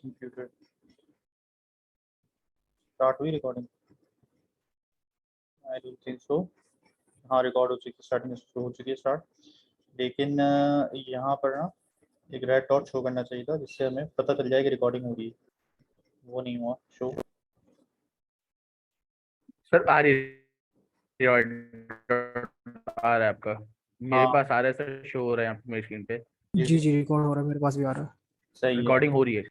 Computer start हुई recording? I don't think so. हाँ record हो चुकी, स्टार्टिंग शुरू हो चुकी है स्टार्ट, लेकिन यहाँ पर ना एक रेड डॉट शो करना चाहिए था जिससे हमें पता चल जाए कि रिकॉर्डिंग हो रही है। वो नहीं हुआ शो। सर आ रही है, आ रहा है आपका? मेरे हाँ पास आ रहा है सर, शो हो रहा है यहाँ पे मेरी स्क्रीन पे। जी जी रिकॉर्ड हो रहा है, मेरे पास भी आ रहा है। सही है। रिकॉर्डिंग हो रही है।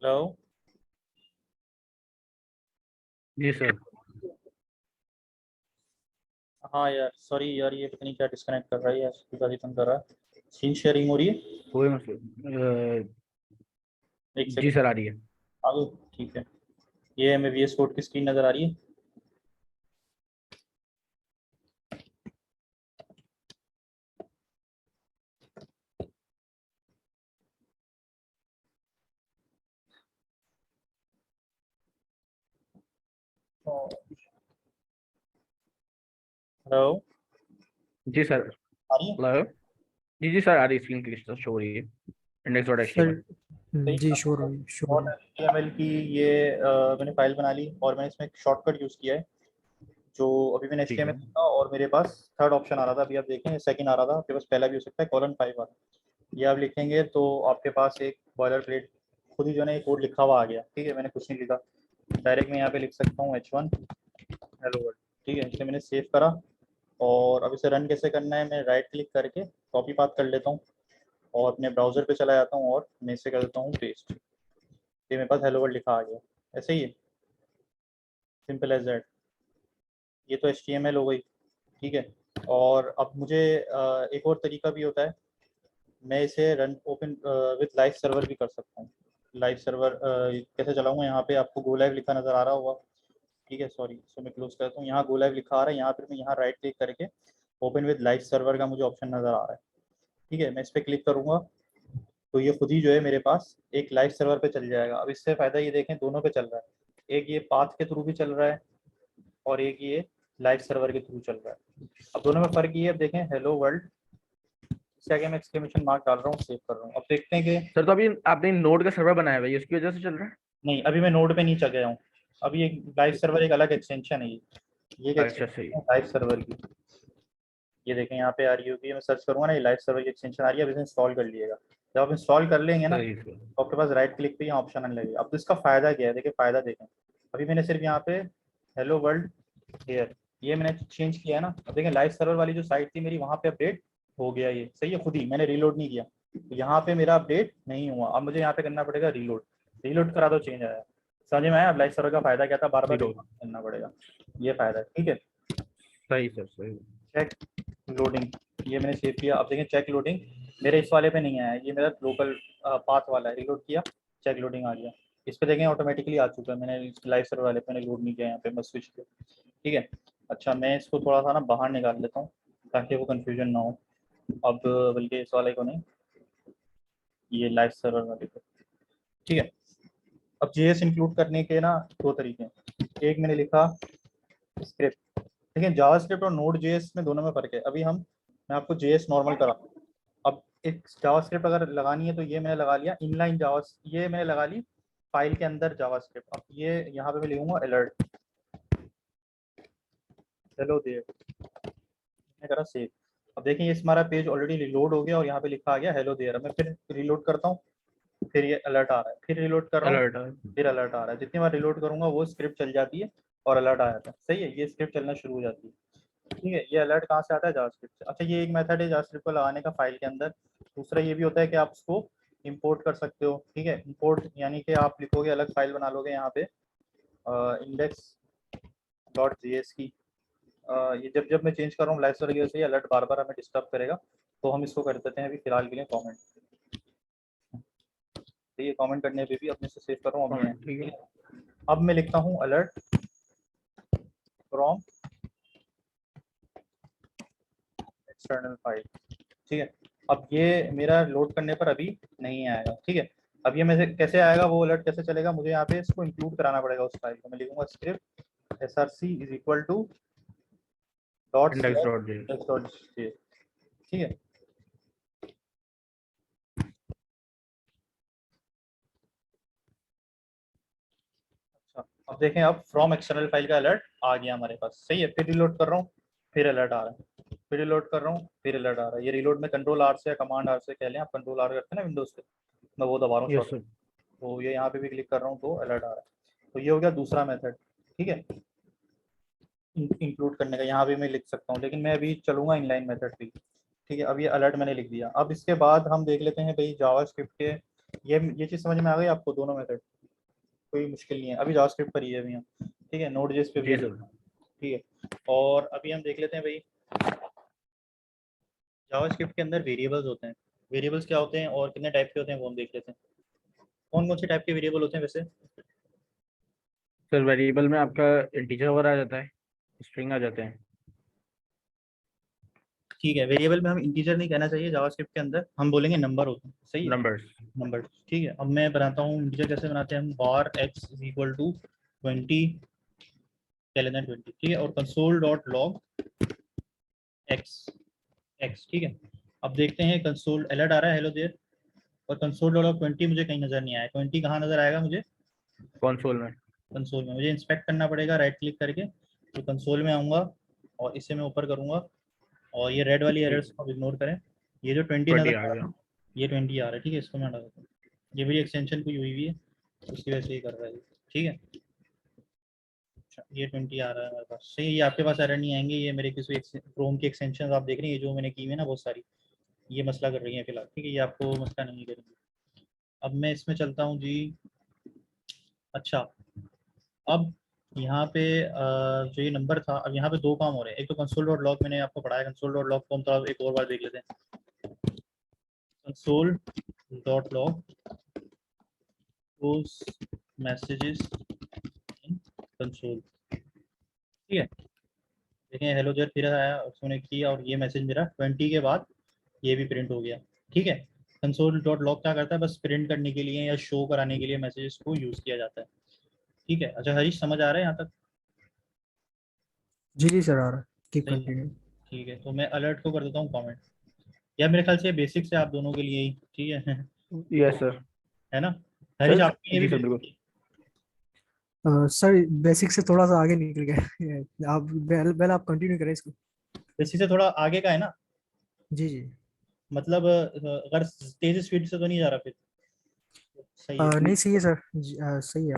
हेलो। जी सर। हाँ यार सॉरी यार, ये पता नहीं क्या डिस्कनेक्ट कर रहा है यार, ज़्यादा तंग कर रहा है। स्क्रीन शेयरिंग हो रही है? कोई मसला। एक जी सेकंड सर आ रही है। आगे। ठीक है, ये हमें VS कोड की स्क्रीन नज़र आ रही है। हेलो। जी सर। आ रही है? हेलो। जी जी सर आ रही है, स्क्रीन की शो हो रही है। Index dot sir HTML. सही जी था। शोर और है। HTML की ये मैंने फाइल बना ली और मैंने इसमें एक शॉर्टकट यूज़ किया है। जो अभी मैंने ठीक HTML है। लिखा और मेरे पास थर्ड ऑप्शन आ रहा था, अभी आप देखें सेकंड आ रहा था, आपके पास पहला भी हो सकता है :5 आ। ये आप लिखेंगे तो आपके पास एक बॉयलर प्लेट खुद ही जो है ना एक कोड लिखा हुआ आ गया। ठीक है, मैंने कुछ नहीं लिखा, डायरेक्ट मैं यहाँ पे लिख सकता हूँ H1 हेलो वर्ल्ड। ठीक है, इसे मैंने सेव करा और अब इसे रन कैसे करना है, मैं राइट क्लिक करके कॉपी पाथ कर लेता हूँ और अपने ब्राउज़र पे चला जाता हूँ और मैं इसे कर देता हूँ पेस्ट। ये मेरे पास हेलो वर्ल्ड लिखा आ गया। ऐसे ही है, सिंपल एज दैट। ये तो HTML हो गई। ठीक है, और अब मुझे एक और तरीका भी होता है, मैं इसे run open with live server भी कर सकता हूँ। लाइव सर्वर कैसे चलाऊंगा, यहाँ पे आपको गो लाइव लिखा नज़र आ रहा होगा। ठीक है सॉरी, सो मैं क्लोज करता हूँ, यहाँ गो लाइव लिखा आ रहा है, यहाँ पर मैं यहाँ राइट क्लिक करके ओपन विद लाइव सर्वर का मुझे ऑप्शन नज़र आ रहा है। ठीक है, मैं इस पर क्लिक करूँगा तो ये खुद ही जो है मेरे पास एक लाइव सर्वर पे चल जाएगा। अब इससे फ़ायदा ये देखें, दोनों पे चल रहा है, एक ये पाथ के थ्रू भी चल रहा है और एक ये लाइव सर्वर के थ्रू चल रहा है। अब दोनों में फ़र्क ये है, अब देखें हेलो वर्ल्ड, इसके आगे मैं एक्सक्लेमेशन मार्क डाल रहा हूँ, सेव कर रहा हूँ। अब देखते हैं कि सर तो अभी आपने नोड का सर्वर बनाया हुआ है, उसकी वजह से चल रहा है? नहीं, अभी मैं नोड पे नहीं चल गया हूँ। अभी एक लाइव सर्वर एक अलग एक्सटेंशन है, ये एक अच्छा सही एक्सटेंशन है लाइव सर्वर की। ये देखें यहाँ पे आ रही होगी, मैं सर्च करूँगा ना, ये लाइव सर्वर की एक्सटेंशन आ रही है, अब इसे इंस्टॉल कर लीजिएगा। जब आप इंस्टॉल कर लेंगे ना सही सर। तो आपके पास राइट क्लिक पे यहाँ ऑप्शन आने लगेगा। अब तो इसका फ़ायदा क्या है, देखिए फ़ायदा देखें, अभी मैंने सिर्फ यहाँ पे हेलो वर्ल्ड हेयर ये मैंने चेंज किया है ना, अब देखें लाइव सर्वर वाली जो साइट थी मेरी वहाँ पे अपडेट हो गया, ये सही है, खुद ही मैंने रीलोड नहीं किया, तो यहाँ पे मेरा अपडेट नहीं हुआ। अब मुझे यहाँ पे करना पड़ेगा रीलोड, रीलोड करा दो चेंज आया। समझ में आया? अब लाइव सर्वर का फ़ायदा क्या था, बार बार रिलोड। रीलोड करना पड़ेगा, ये फ़ायदा है। ठीक है, सही सर सही। चेक लोडिंग, ये मैंने सेव किया। अब देखें चेक लोडिंग मेरे इस वाले पे नहीं आया, ये मेरा लोकल पाथ वाला है, रीलोड किया चेक लोडिंग आ गया। इस पे देखें ऑटोमेटिकली आ चुका है, मैंने लाइव सर्वर वाले पे लोड नहीं किया, यहाँ पे बस स्विच किया। ठीक है, अच्छा मैं इसको थोड़ा सा ना बाहर निकाल लेता हूँ ताकि वो कन्फ्यूजन ना हो। अब बल्कि इस वाले को नहीं, ये लाइव सर्वर वाले को। ठीक है, अब JS इंक्लूड करने के ना दो तरीके हैं। एक मैंने लिखा स्क्रिप्ट, देखिए जावास्क्रिप्ट और नोड JS में दोनों में फ़र्क है। अभी मैं आपको JS नॉर्मल करा, अब एक जावास्क्रिप्ट अगर लगानी है तो ये मैंने लगा लिया इनलाइन जावा, ये मैंने लगा ली फाइल के अंदर जावास्क्रिप्ट। अब ये यहाँ पे मैं लिखूंगा अलर्ट हेलो देयर, मैंने करा सेव। अब देखिए ये हमारा पेज ऑलरेडी रिलोड हो गया और यहाँ पे लिखा आ गया हेलो देयर। अब मैं फिर रिलोड करता हूँ, फिर ये अलर्ट आ रहा है, फिर रिलोड कर रहा हूँ, अलर्ट। फिर अलर्ट आ रहा है। जितनी बार रिलोड करूंगा वो स्क्रिप्ट चल जाती है और अलर्ट आ जाता है। सही है, ये स्क्रिप्ट चलना शुरू हो जाती है। ठीक है, ये अलर्ट कहाँ से आता है, जावास्क्रिप्ट से। अच्छा ये एक मेथड है जावास्क्रिप्ट को लगाने का फाइल के अंदर। दूसरा ये भी होता है कि आप उसको इंपोर्ट कर सकते हो। ठीक है, इंपोर्ट यानी कि आप लिखोगे अलग फाइल बना लोगे यहाँ पे इंडेक्स डॉट JS की। ये जब जब मैं चेंज कर रहा हूँ लाइव सर्वर की वजह से ये अलर्ट बार बार हमें डिस्टर्ब करेगा, तो हम इसको कर देते हैं अभी फिलहाल के लिए कमेंट। तो ये कमेंट करने पे भी अपने से सेव कर रहा हूँ, अभी है। ठीक है। अब मैं लिखता हूँ अलर्ट फ्रॉम एक्सटर्नल फाइल। ठीक है, अब ये मेरा लोड करने पर अभी नहीं आएगा। ठीक है, अब ये मेरे कैसे आएगा, वो अलर्ट कैसे चलेगा, मुझे यहाँ पे इसको इंक्लूड कराना पड़ेगा उस फाइल को। मैं लिखूंगा script src is equal to dot index dot J. ठीक है, अब देखें, अब फ्रॉम एक्सटर्नल फाइल का अलर्ट आ गया हमारे पास, सही है। फिर रिलोड कर रहा हूँ, फिर अलर्ट आ रहा है, फिर रिलोड कर रहा हूँ, फिर अलर्ट आ रहा है। ये रिलोड में कंट्रोल आर से या कमांड आर से कह लें, आप कंट्रोल आर करते हैं ना विंडोज पे, मैं वो दबा रहा हूँ यस शॉर्ट, सर। तो ये यहाँ पे भी क्लिक कर रहा हूँ तो अलर्ट आ रहा है। तो ये हो गया दूसरा मेथड, ठीक है, इंक्लूड करने का। यहाँ भी मैं लिख सकता हूँ, लेकिन मैं अभी चलूंगा इनलाइन मेथड भी, ठीक है। अब ये अलर्ट मैंने लिख दिया। अब इसके बाद हम देख लेते हैं भाई जावास्क्रिप्ट के, ये चीज़ समझ में आ गई आपको, दोनों मेथड कोई मुश्किल नहीं है। अभी जावास्क्रिप्ट पर ही है अभी हम, ठीक है, नोड जेएस पे भी जी है, सर। ठीक है। और अभी हम देख लेते हैं भाई, जावास्क्रिप्ट के अंदर वेरिएबल्स होते हैं। वेरिएबल्स क्या होते हैं और कितने टाइप के होते हैं वो हम देख लेते हैं। कौन कौन से टाइप के वेरिएबल होते हैं वैसे? सर वेरिएबल में आपका इंटीजर वगैरह आ जाता है, स्ट्रिंग आ जाते हैं। ठीक है, वेरिएबल में हम इंटीजर नहीं कहना चाहिए, जावास्क्रिप्ट के अंदर हम बोलेंगे नंबर होते हैं, सही है, नंबर्स। नंबर, ठीक है। अब मैं बनाता हूँ इंटीजर, कैसे बनाते हैं हम, var x is equal to 20 कैलेंडर 20, ठीक है, और console dot log x x, ठीक है। अब देखते हैं कंसोल अलर्ट आ रहा है, हेलो देयर, और कंसोल डॉट लॉग 20 मुझे कहीं नजर नहीं आया। 20 कहाँ नजर आएगा मुझे? कंसोल में। कंसोल में। मुझे इंस्पेक्ट करना पड़ेगा राइट क्लिक करके, तो कंसोल में आऊँगा और इसे मैं ऊपर करूँगा, और ये रेड वाली एरर्स को इग्नोर करें। ये जो 20 20 नजर आ आ रहा गया। है, ये 20 आ रहा है, ठीक है, इसको मैं हटा देता हूँ। ये मेरी एक्सटेंशन कोई हुई हुई है, उसकी वजह से ये कर रहा है, ठीक है। अच्छा, ये 20 आ रहा है हमारे पास, सही है। ये आपके पास एरर नहीं आएंगे, ये मेरे किसी क्रोम की एक्सटेंशन आप देख रहे हैं, ये जो मैंने की हुई है ना बहुत सारी, ये मसला कर रही है फिलहाल, ठीक है, ये आपको मसला नहीं करेंगे। अब मैं इसमें चलता हूँ जी। अच्छा, अब यहाँ पे जो ये नंबर था, अब यहाँ पे दो काम हो रहे हैं। एक तो कंसोल डॉट लॉग मैंने आपको पढ़ाया, कंसोल डॉट लॉग को हम थोड़ा एक और बार देख लेते हैं। Console dot log those messages in console, ठीक है। देखें हेलो जर फिर आया, उसने किया, और ये मैसेज मेरा 20 के बाद ये भी प्रिंट हो गया, ठीक है। कंसोल डॉट लॉग क्या करता है, बस प्रिंट करने के लिए या शो कराने के लिए मैसेजेस को यूज़ किया जाता है, ठीक है। अच्छा हरीश, समझ आ रहा है यहाँ तक? जी जी सर आ रहा है, कीप सही है, कंटिन्यू। ठीक है। तो मैं अलर्ट को कर देता हूँ कमेंट। या मेरे ख्याल से बेसिक से आप दोनों के लिए ही, ठीक है यस सर। है ना? हरीश सर आपके लिए जी भी सर basic बिल्कुल। है? सर बेसिक से थोड़ा सा आगे निकल गया आप पहले आप कंटिन्यू करें इसको। बेसिक से थोड़ा आगे का है ना, जी जी। मतलब अगर तेज स्पीड से तो नहीं जा रहा फिर? सही है, नहीं सही है सर जी, सही है।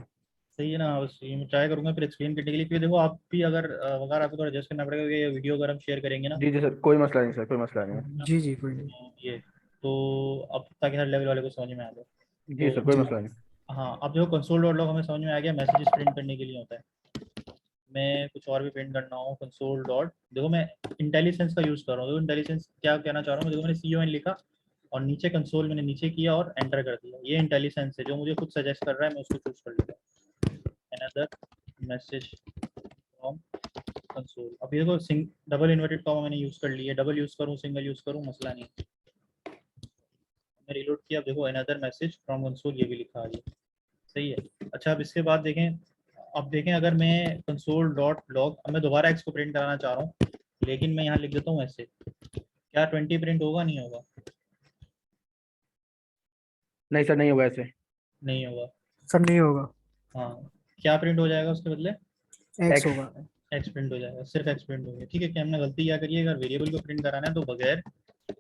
सही है ना। बस ये मैं ट्राई करूंगा फिर एक्सप्लेन करने के लिए, क्योंकि देखो आप भी अगर आपको थोड़ा एडजस्ट करना पड़ेगा, क्योंकि ये वीडियो अगर हम शेयर करेंगे ना, जी जी सर, कोई मसला नहीं सर, कोई मसला नहीं है। जी जी कोई नहीं। ये तो अब ताकि हर लेवल वाले को समझ में आ जाए। जी तो सर, कोई जी मसला नहीं। हाँ, अब देखो कंसोल डॉट लॉग हमें समझ में आ गया, मैसेजेस प्रिंट करने के लिए होता है। मैं कुछ और भी प्रिंट करना हो, कंसोल डॉट, देखो मैं इंटेलिजेंस का यूज़ कर रहा हूँ। देखो इंटेलिजेंस क्या कहना चाह रहा हूँ, देखो मैंने CON लिखा और नीचे कंसोल मैंने नीचे किया और एंटर कर दिया। ये इंटेलिजेंस है जो मुझे खुद सजेस्ट कर रहा है, मैं उसको चूज कर लूँगा। Another message from console. अब ये देखो डबल इन्वर्टेड कॉमा मैंने यूज़ कर लिया, डबल यूज़ करूँ सिंगल यूज़ करूँ मसला नहीं। मैंने रिलोड किया, अब देखो अनदर मैसेज फ्रॉम कंसोल, ये भी लिखा आ गया, सही है। अच्छा, अब इसके बाद देखें, अब देखें अगर मैं कंसोल डॉट लॉग, अब मैं दोबारा एक्स को प्रिंट कराना चाह रहा हूँ, लेकिन मैं यहाँ लिख देता हूँ ऐसे, क्या 20 प्रिंट होगा नहीं होगा? नहीं सर, नहीं होगा ऐसे। नहीं होगा। सर नहीं होगा। हाँ, क्या प्रिंट हो जाएगा उसके बदले? X x. होगा। एक्स प्रिंट हो जाएगा, सिर्फ एक्स प्रिंट हो गया, ठीक है। क्या हमने गलती क्या करी है, अगर वेरिएबल को प्रिंट कराना है तो बगैर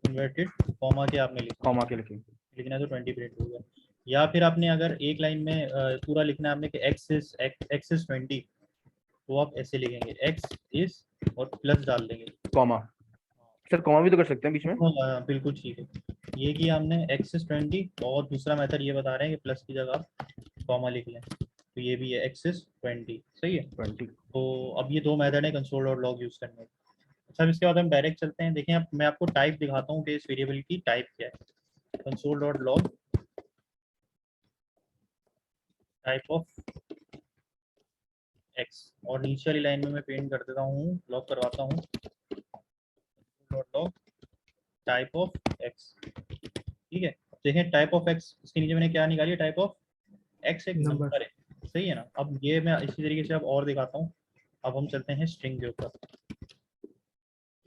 इन्वर्टेड कॉमा के आपने लिखना है, कॉमा के लिखी। लिखना है तो 20 प्रिंट होगा। या फिर आपने अगर एक लाइन में पूरा लिखना है आपने कि एक्स इज 20, तो आप ऐसे लिखेंगे एक्स इज और प्लस डाल देंगे। कॉमा। सर कॉमा भी तो कर सकते हैं बीच में। हाँ, बिल्कुल ठीक है। ये किया हमने एक्सिस 20, और दूसरा मेथड ये बता रहे हैं कि प्लस की जगह आप कॉमा लिख लें, तो ये भी है एक्सिस 20, सही है। 20। तो अब ये दो मेथड है कंसोल और लॉग यूज़ करने के। अच्छा, अब इसके बाद हम डायरेक्ट चलते हैं। देखें, अब मैं आपको टाइप दिखाता हूँ कि इस वेरिएबल की टाइप क्या है। Console dot log type of x, और नीचे वाली लाइन में मैं पेंट कर देता हूँ, लॉग करवाता हूँ, dot log type of x, ठीक है। देखें टाइप ऑफ एक्स, इसके नीचे मैंने क्या निकाली, टाइप ऑफ एक्स एक नंबर। नंबर है, सही है ना। अब ये मैं इसी तरीके से अब और दिखाता हूँ। अब हम चलते हैं स्ट्रिंग के ऊपर,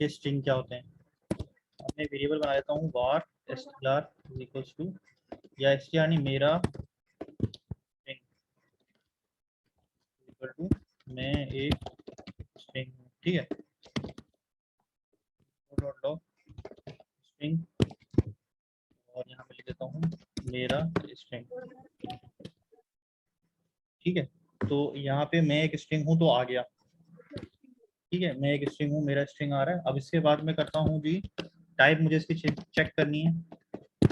ये स्ट्रिंग क्या होते हैं। अब मैं वेरिएबल बना देता हूँ var str is equals to, या str नहीं, मेरा string, मेरा स्ट्रिंग। ठीक है, तो यहाँ पे मैं एक स्ट्रिंग हूँ तो आ गया। ठीक है, मैं एक स्ट्रिंग हूँ, मेरा स्ट्रिंग आ रहा है। अब इसके बाद मैं करता हूँ जी टाइप, मुझे इसकी चेक करनी है,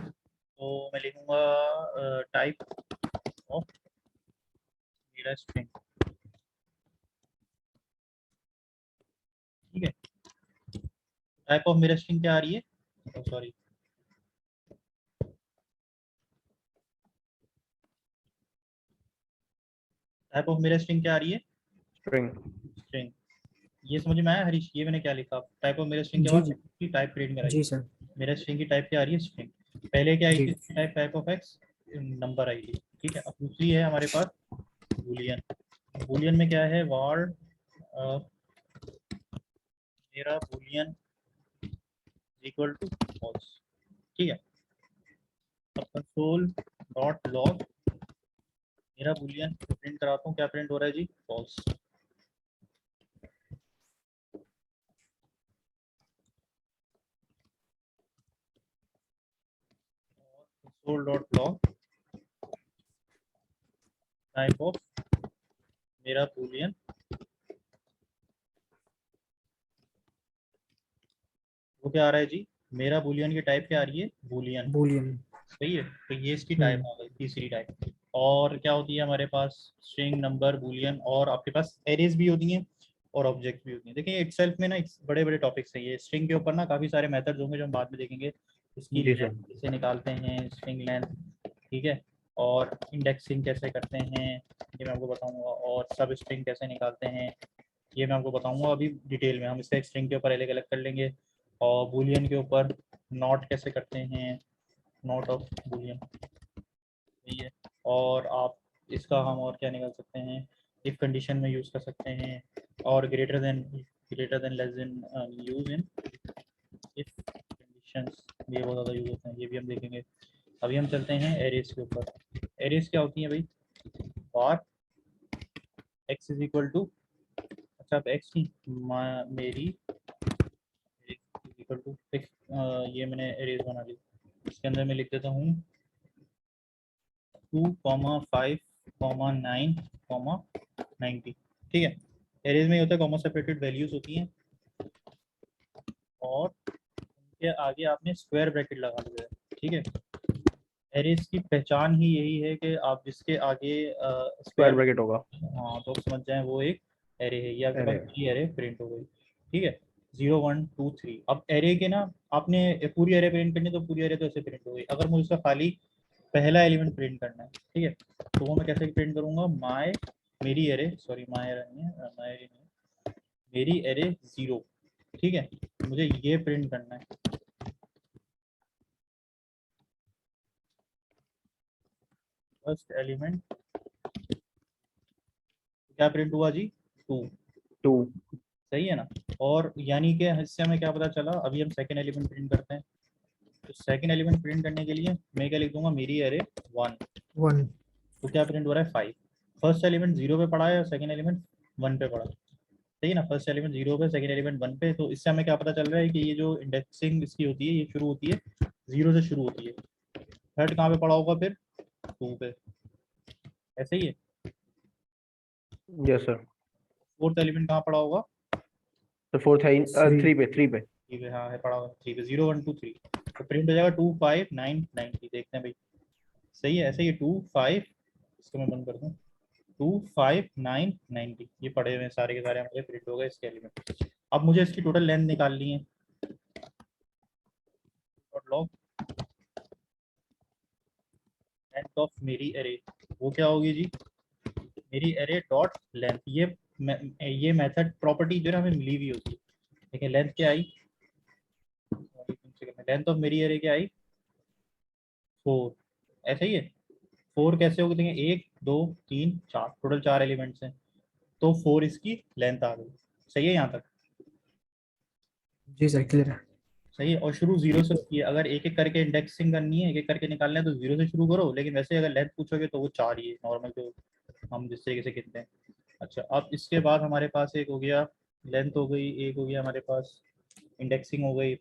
तो मैं लिखूंगा टाइप ऑफ मेरा स्ट्रिंग। ठीक है, टाइप ऑफ मेरा स्ट्रिंग क्या आ रही है, सॉरी टाइप ऑफ मेरा स्ट्रिंग क्या आ रही है, स्ट्रिंग। स्ट्रिंग। ये समझ में आया हरीश, ये मैंने क्या लिखा, टाइप ऑफ मेरा स्ट्रिंग क्या जी हुआ, जी की टाइप प्रिंट कराई। जी सर। मेरा स्ट्रिंग की टाइप क्या आ रही है, स्ट्रिंग। पहले क्या आई जी थी type, type of x number आई थी। ठीक है, अब दूसरी है हमारे पास बूलियन। बूलियन में क्या है, वार मेरा बूलियन इक्वल टू फॉल्स। ठीक है, अब कंसोल डॉट लॉग मेरा बूलियन प्रिंट कराता हूँ, क्या प्रिंट हो रहा है जी, false. Console dot log type of मेरा बूलियन वो क्या आ रहा है जी, मेरा बूलियन की टाइप क्या आ रही है, बूलियन। बूलियन। सही है, तो ये इसकी टाइप आ गई, तीसरी टाइप। और क्या होती है हमारे पास, स्ट्रिंग, नंबर, बूलियन, और आपके पास एरेज भी होती हैं और ऑब्जेक्ट भी होती हैं। देखिए इटसेल्फ में ना बड़े बड़े टॉपिक्स हैं ये। स्ट्रिंग के ऊपर ना काफ़ी सारे मेथड्स होंगे जो हम बाद में देखेंगे। इसकी जी लेंथ सर। कैसे निकालते हैं, स्ट्रिंग लेंथ। ठीक है, और इंडेक्सिंग कैसे करते हैं ये मैं आपको बताऊंगा, और सब स्ट्रिंग कैसे निकालते हैं ये मैं आपको बताऊंगा अभी डिटेल में। हम इसका स्ट्रिंग के ऊपर अलग अलग कर लेंगे, और बूलियन के ऊपर नॉट कैसे करते हैं, नॉट ऑफ बूलियन। सही है, और आप इसका हम और क्या निकाल सकते हैं, इफ कंडीशन में यूज़ कर सकते हैं, और greater than less then use in if conditions, ये बहुत ज़्यादा यूज होते हैं, ये भी हम देखेंगे। अभी हम चलते हैं एरेज के ऊपर। एरेज क्या होती है भाई, बार एक्स इज इक्वल टू, अच्छा अब एक्स नहीं, मेरी इक्वल टू फिक्स, ये मैंने एरेज बना ली। इसके अंदर मैं लिख देता हूँ 2,5,9,90। ठीक है, एरेज में ये होता है कॉमा सेपरेटेड वैल्यूज होती हैं, और उनके आगे आपने स्क्वायर ब्रैकेट लगा दिया है। ठीक है, एरेज की पहचान ही यही है कि आप जिसके आगे स्क्वायर स्क्वायर, ब्रैकेट होगा। हाँ तो आप समझ जाएं वो एक एरे है। ये आपके अरे पास ये एरे प्रिंट हो गई। ठीक है, 0 1 2 3। अब एरे के ना आपने पूरी एरे प्रिंट करनी है, तो पूरी एरे तो ऐसे प्रिंट हो गई। अगर मुझे उसका खाली पहला एलिमेंट प्रिंट करना है, ठीक है, तो वो मैं कैसे प्रिंट करूंगा, माय मेरी एरे, सॉरी माय एरे नहीं है, माय एरे नहीं, मेरी एरे 0। ठीक है, मुझे ये प्रिंट करना है, फर्स्ट एलिमेंट क्या प्रिंट हुआ जी, 2। 2। सही है ना, और यानी कि हिस्से में क्या पता चला, अभी हम सेकंड एलिमेंट प्रिंट करते हैं। तो सेकंड एलिमेंट प्रिंट करने के लिए मैं क्या लिख दूंगा, मेरी एरे 1। 1। तो क्या प्रिंट हो रहा है, 5। फर्स्ट एलिमेंट 0 पे पड़ा है और सेकंड एलिमेंट 1 पे पड़ा है। सही है ना, फर्स्ट एलिमेंट 0 पे, सेकंड एलिमेंट 1 पे। तो इससे हमें क्या पता चल रहा है कि ये जो इंडेक्सिंग इसकी होती है ये शुरू होती है 0 से शुरू होती है। थर्ड कहाँ पे पड़ा होगा फिर, 2 पे। ऐसे ही है, यस सर। फोर्थ एलिमेंट कहाँ पड़ा होगा, तो फोर्थ है 3। 3 पे। 3 पे, हाँ है पड़ा होगा 3 पे, 0 1 2 3। तो प्रिंट हो जाएगा 2 5 9 90। देखते हैं भाई, सही है, ऐसे ही 2 5, इसको मैं बंद कर दूँ, 2 5 9 90, ये पड़े हुए हैं सारे के सारे हमारे प्रिंट हो गए इसके एलिमेंट। अब मुझे इसकी टोटल लेंथ निकालनी है, और लॉग लेंथ ऑफ मेरी एरे वो क्या होगी जी, मेरी एरे डॉट लेंथ। ये मेथड प्रॉपर्टी जो है हमें मिली हुई होती है। देखिए लेंथ क्या आई, लेंथ ऑफ मेरी एरे क्या आई, 4। ऐसा ही है, 4 कैसे होगा, देखिए 1 2 3 4, टोटल 4 एलिमेंट्स हैं, तो 4 इसकी लेंथ आ गई। सही है यहाँ तक, जी सर क्लियर है। सही है। और शुरू 0 से होती है, अगर एक एक करके इंडेक्सिंग करनी है, एक एक करके निकालना है, तो 0 से शुरू करो, लेकिन वैसे अगर लेंथ पूछोगे तो वो 4 ही है नॉर्मल, जो हम जिस तरीके से गिनते हैं। अच्छा, अब इसके बाद हमारे पास एक हो गया लेंथ हो गई, एक हो गया हमारे पास इंडेक्सिंग हो गई,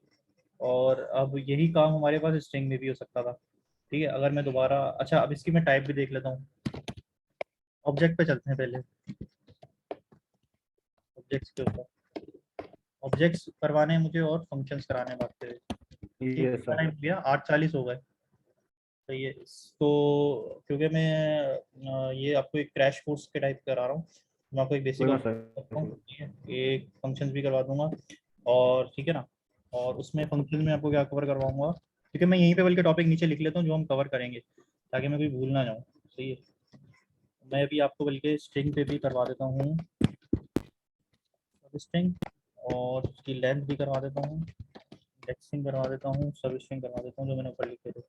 और अब यही काम हमारे पास स्ट्रिंग में भी हो सकता था। ठीक है। अगर मैं दोबारा, अच्छा अब इसकी मैं टाइप भी देख लेता हूँ। ऑब्जेक्ट पे चलते हैं पहले, ऑब्जेक्ट्स के ऊपर। ऑब्जेक्ट्स करवाने हैं मुझे और फंक्शंस कराने हैं बात करें। ठीक है, ये कितना सर टाइम दिया, 8:40 हो गए। सही है। तो क्योंकि मैं ये आपको एक क्रैश कोर्स के टाइप करा रहा हूँ, मैं आपको एक बेसिक कोई करता हूँ, मसला ठीक है, एक फंक्शंस भी करवा दूंगा, और ठीक है ना, और उसमें फंक्शन में आपको क्या कवर करवाऊंगा, क्योंकि मैं यहीं पे बल्कि टॉपिक नीचे लिख लेता हूँ जो हम कवर करेंगे, ताकि मैं कोई भूल ना जाऊँ। सही है। मैं अभी आपको बल्कि स्ट्रिंग पे भी करवा देता हूँ, सब स्ट्रिंग, और उसकी लेंथ भी करवा देता हूँ, इंडेक्सिंग करवा देता हूँ, सब स्ट्रिंग करवा देता हूँ जो मैंने ऊपर लिखे थे,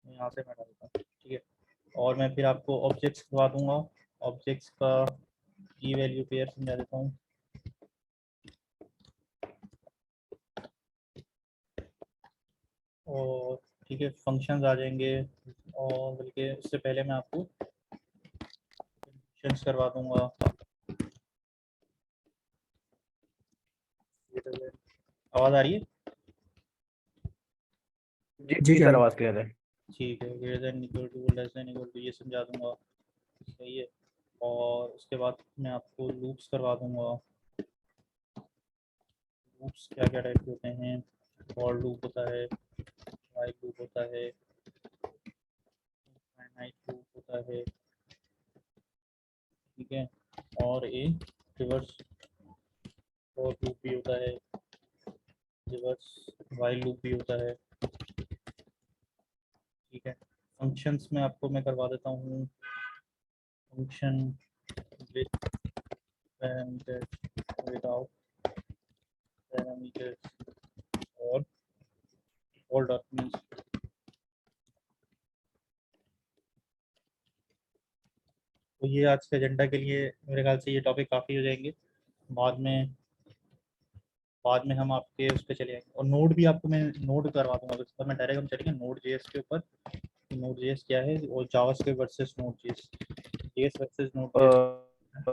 मैं यहाँ से हटा देता हूँ। ठीक है। और मैं फिर आपको ऑब्जेक्ट्स करवा दूंगा, ऑब्जेक्ट्स का की वैल्यू पेयर समझा देता हूँ। और ठीक है, फंक्शंस आ जाएंगे, और बल्कि उससे पहले मैं आपको फंक्शंस करवा दूंगा। आवाज़ आ रही है? जी जी जी जी सर, आवाज़ क्लियर है। ठीक है, greater than equal to, less than equal to, ये समझा दूंगा। सही है। और उसके बाद मैं आपको लूप्स करवा दूंगा। लूप्स क्या क्या टाइप के होते हैं, फॉर लूप होता है, व्हाइल लूप होता है, फाइनाइट लूप होता है, ठीक है, और एक रिवर्स फॉर लूप भी होता है, रिवर्स व्हाइल लूप भी होता है। ठीक है। फंक्शंस में आपको मैं करवा देता हूँ, function with parameters, without parameters, और ऑल डॉक्यूमेंट्स। तो ये आज के एजेंडा के लिए मेरे ख्याल से ये टॉपिक काफ़ी हो जाएंगे। बाद में हम आपके उस पर चले जाएंगे, और नोड भी आपको मैं नोड करवा दूंगा। इस पर मैं डायरेक्ट हम चलेंगे नोड जेएस के ऊपर, नोड जेएस क्या है, और JavaScript versus node JS, JS versus node JS.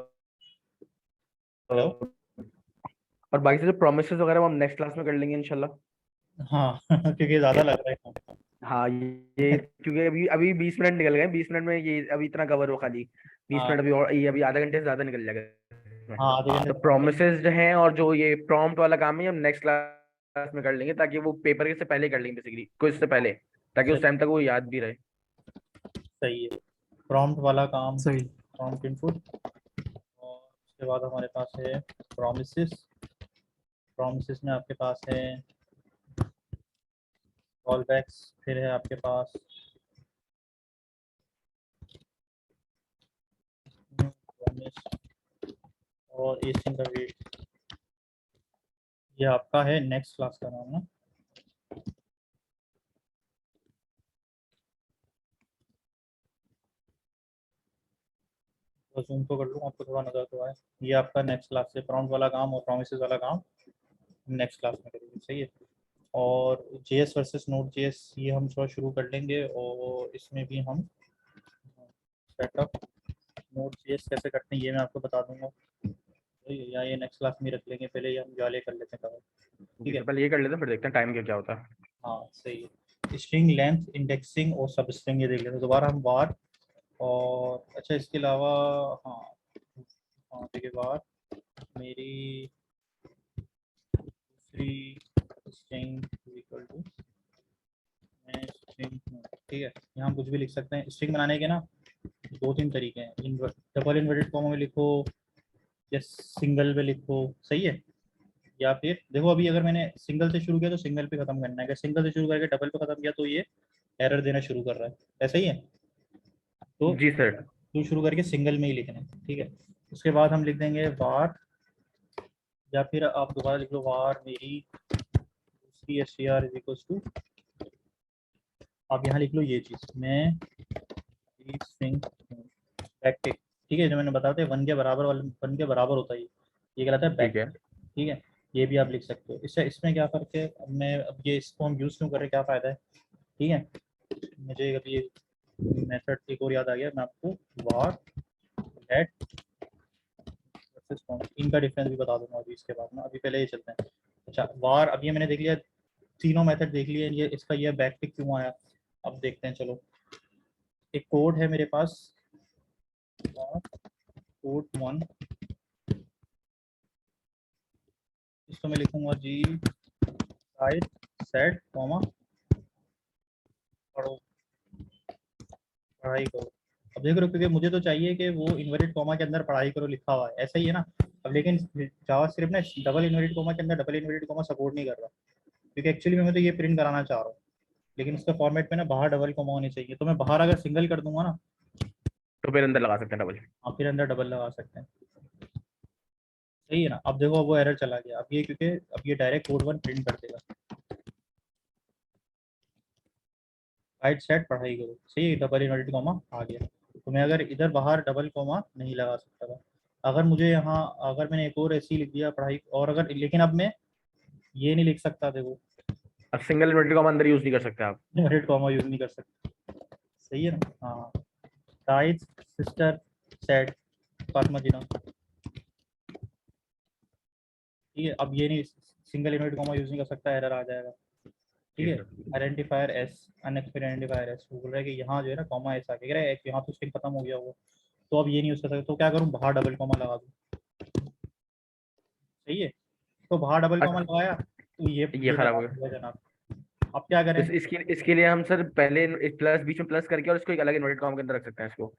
Hello. और बाकी से जो प्रोमिसेस वगैरह वो हम नेक्स्ट क्लास में कर लेंगे इंशाल्लाह। हाँ क्योंकि ज़्यादा लग रहा है। हाँ ये क्योंकि अभी अभी 20 मिनट निकल गए, 20 मिनट में ये अभी इतना कवर हो खाली। 20 मिनट हाँ अभी, और ये अभी आधा घंटे से ज्यादा निकल जाएगा इसमें। हाँ, आधे घंटे तो से कम नहीं। प्रोमिसेस जो हैं और जो ये प्रॉम्प्ट वाला काम है ये हम नेक्स्ट क्लास में कर लेंगे, ताकि वो पेपर के से पहले कर लेंगे, बेसिकली क्विज से पहले, ताकि उस सही, टाइम तक वो याद भी रहे। सही है। प्रॉम्प्ट वाला काम, सही। प्रॉम्प्ट इनपुट, और उसके बाद हमारे पास है प्रोमिसेस। प्रोमिसेस में आपके पास है कॉल बैक्स, फिर है आपके पास प्रॉमिस, और एसिंग का वेट। ये आपका है नेक्स्ट क्लास का नाम ना। बस जूम तो कर लूँ, आपको थोड़ा नजर तो आए। ये आपका नेक्स्ट क्लास से प्रॉम्प्ट वाला काम और प्रोमिसेस वाला काम नेक्स्ट क्लास में करेंगे। सही है। और जेएस वर्सेस नोड जेएस ये हम थोड़ा शुरू कर लेंगे, और इसमें भी हम सेटअप नोड जेएस कैसे करते हैं ये मैं आपको बता दूंगा। तो या ये नेक्स्ट क्लास में रख लेंगे, पहले ये हम जाले कर लेते हैं कवर। जी ठीक है। तो पहले ये कर लेते हैं, फिर देखते हैं टाइम क्या क्या होता है। हाँ सही है। स्ट्रिंग लेंथ, इंडेक्सिंग और सब स्ट्रिंग ये देख लेते हैं। दोबारा हम वार, और अच्छा इसके अलावा, हाँ हाँ ठीक है, वार मेरी दूसरी स्ट्रिंग इक्वल टू मैं स्ट्रिंग, ठीक है। यहाँ हम कुछ भी लिख सकते हैं। स्ट्रिंग बनाने के ना दो तीन तरीके हैं, डबल इन्वर्टेड कॉमा में लिखो या सिंगल में लिखो। सही है। या फिर देखो, अभी अगर मैंने सिंगल से शुरू किया तो सिंगल पे खत्म करना है, अगर सिंगल से शुरू करके डबल पे खत्म किया तो ये एरर देना शुरू कर रहा है। ऐसा ही है। तो जी सर। शुरू शुरू करके सिंगल में ही लिखना है। ठीक है। उसके बाद हम लिख देंगे वार, या फिर आप दोबारा लिख लो वार मेरी दूसरी S T R is equal to, आप यहाँ लिख लो ये चीज़, मैं स्ट्रिंग बैकटिक, ठीक है, जो मैंने बताया था 1 के बराबर वाला 1 के बराबर होता है, ये कहलाता है ठीक बैक। है। ठीक है। ये भी आप लिख सकते हो। इससे इसमें क्या फ़र्क है, अब मैं अब ये इसको हम यूज़ क्यों कर रहे हैं, क्या फ़ायदा है। ठीक है। मुझे अभी ये मेथड एक और याद आ गया, मैं आपको वार लेट वर्सेस कॉमा इनका डिफरेंस भी बता दूंगा अभी इसके बाद में। अभी पहले ये चलते हैं। अच्छा वार, अब ये मैंने देख लिया, तीनों मेथड देख लिए, ये इसका ये बैक टिक क्यों आया, अब देखते हैं, चलो एक कोड है मेरे पास, कोड 1, इसको मैं लिखूंगा जी हाइट सेट कॉमा पढ़ो पढ़ाई करो। अब देख रहे हो, क्योंकि मुझे तो चाहिए कि वो इन्वर्टेड कॉमा के अंदर पढ़ाई करो लिखा हुआ है, ऐसा ही है ना। अब लेकिन जावास्क्रिप्ट ना डबल इन्वर्टेड कॉमा के अंदर डबल इन्वर्टेड कॉमा सपोर्ट नहीं कर रहा, क्योंकि एक्चुअली मैं तो ये प्रिंट कराना चाह रहा हूँ, लेकिन इसका फॉर्मेट में ना बाहर डबल कॉमा होनी चाहिए। तो मैं बाहर अगर सिंगल कर दूंगा ना, तो फिर अंदर लगा सकते हैं डबल। आप फिर अंदर डबल लगा सकते हैं। सही है ना। अब देखो वो एरर चला गया, अब ये क्योंकि अब ये डायरेक्ट कोड 1 प्रिंट कर देगा, राइट सेट पढ़ाई करो। सही है, डबल इन्वर्टेड कॉमा आ गया। तो मैं अगर इधर बाहर डबल कॉमा नहीं लगा सकता था, अगर मुझे यहाँ अगर मैंने एक और ऐसी लिख दिया पढ़ाई, और अगर लेकिन अब मैं ये नहीं लिख सकता, देखो अब सिंगल इन्वर्टेड कॉमा अंदर यूज नहीं कर सकते आप। इन्वर्टेड कॉमा यूज नहीं कर सकता। सही है ना। हाँ, राइट सिस्टर सेट फातिमा जीना, ठीक है। अब ये नहीं, सिंगल इन्वर्टेड कॉमा यूज नहीं कर सकता, एरर आ जाएगा। ठीक है। Identifier S, unexpected identifier S, वो बोल रहा है कि यहाँ जो है ना कॉमा एस आ गया, कह रहा है यहाँ तो स्ट्रिंग खत्म हो गया होगा, तो अब ये नहीं यूज कर सकते, तो क्या करूँ, बाहर डबल कॉमा लगा दूँ। सही है। तो बाहर डबल कॉमा अच्छा, लगाया तो ये ये खराब हो बर्बाद गया। हो गया जनाब। अब क्या करें। इसके लिए हम सर पहले प्लस बीच में प्लस करके और इसको एक अलग इन्वर्टेड कॉमा के अंदर रख सकते हैं इसको।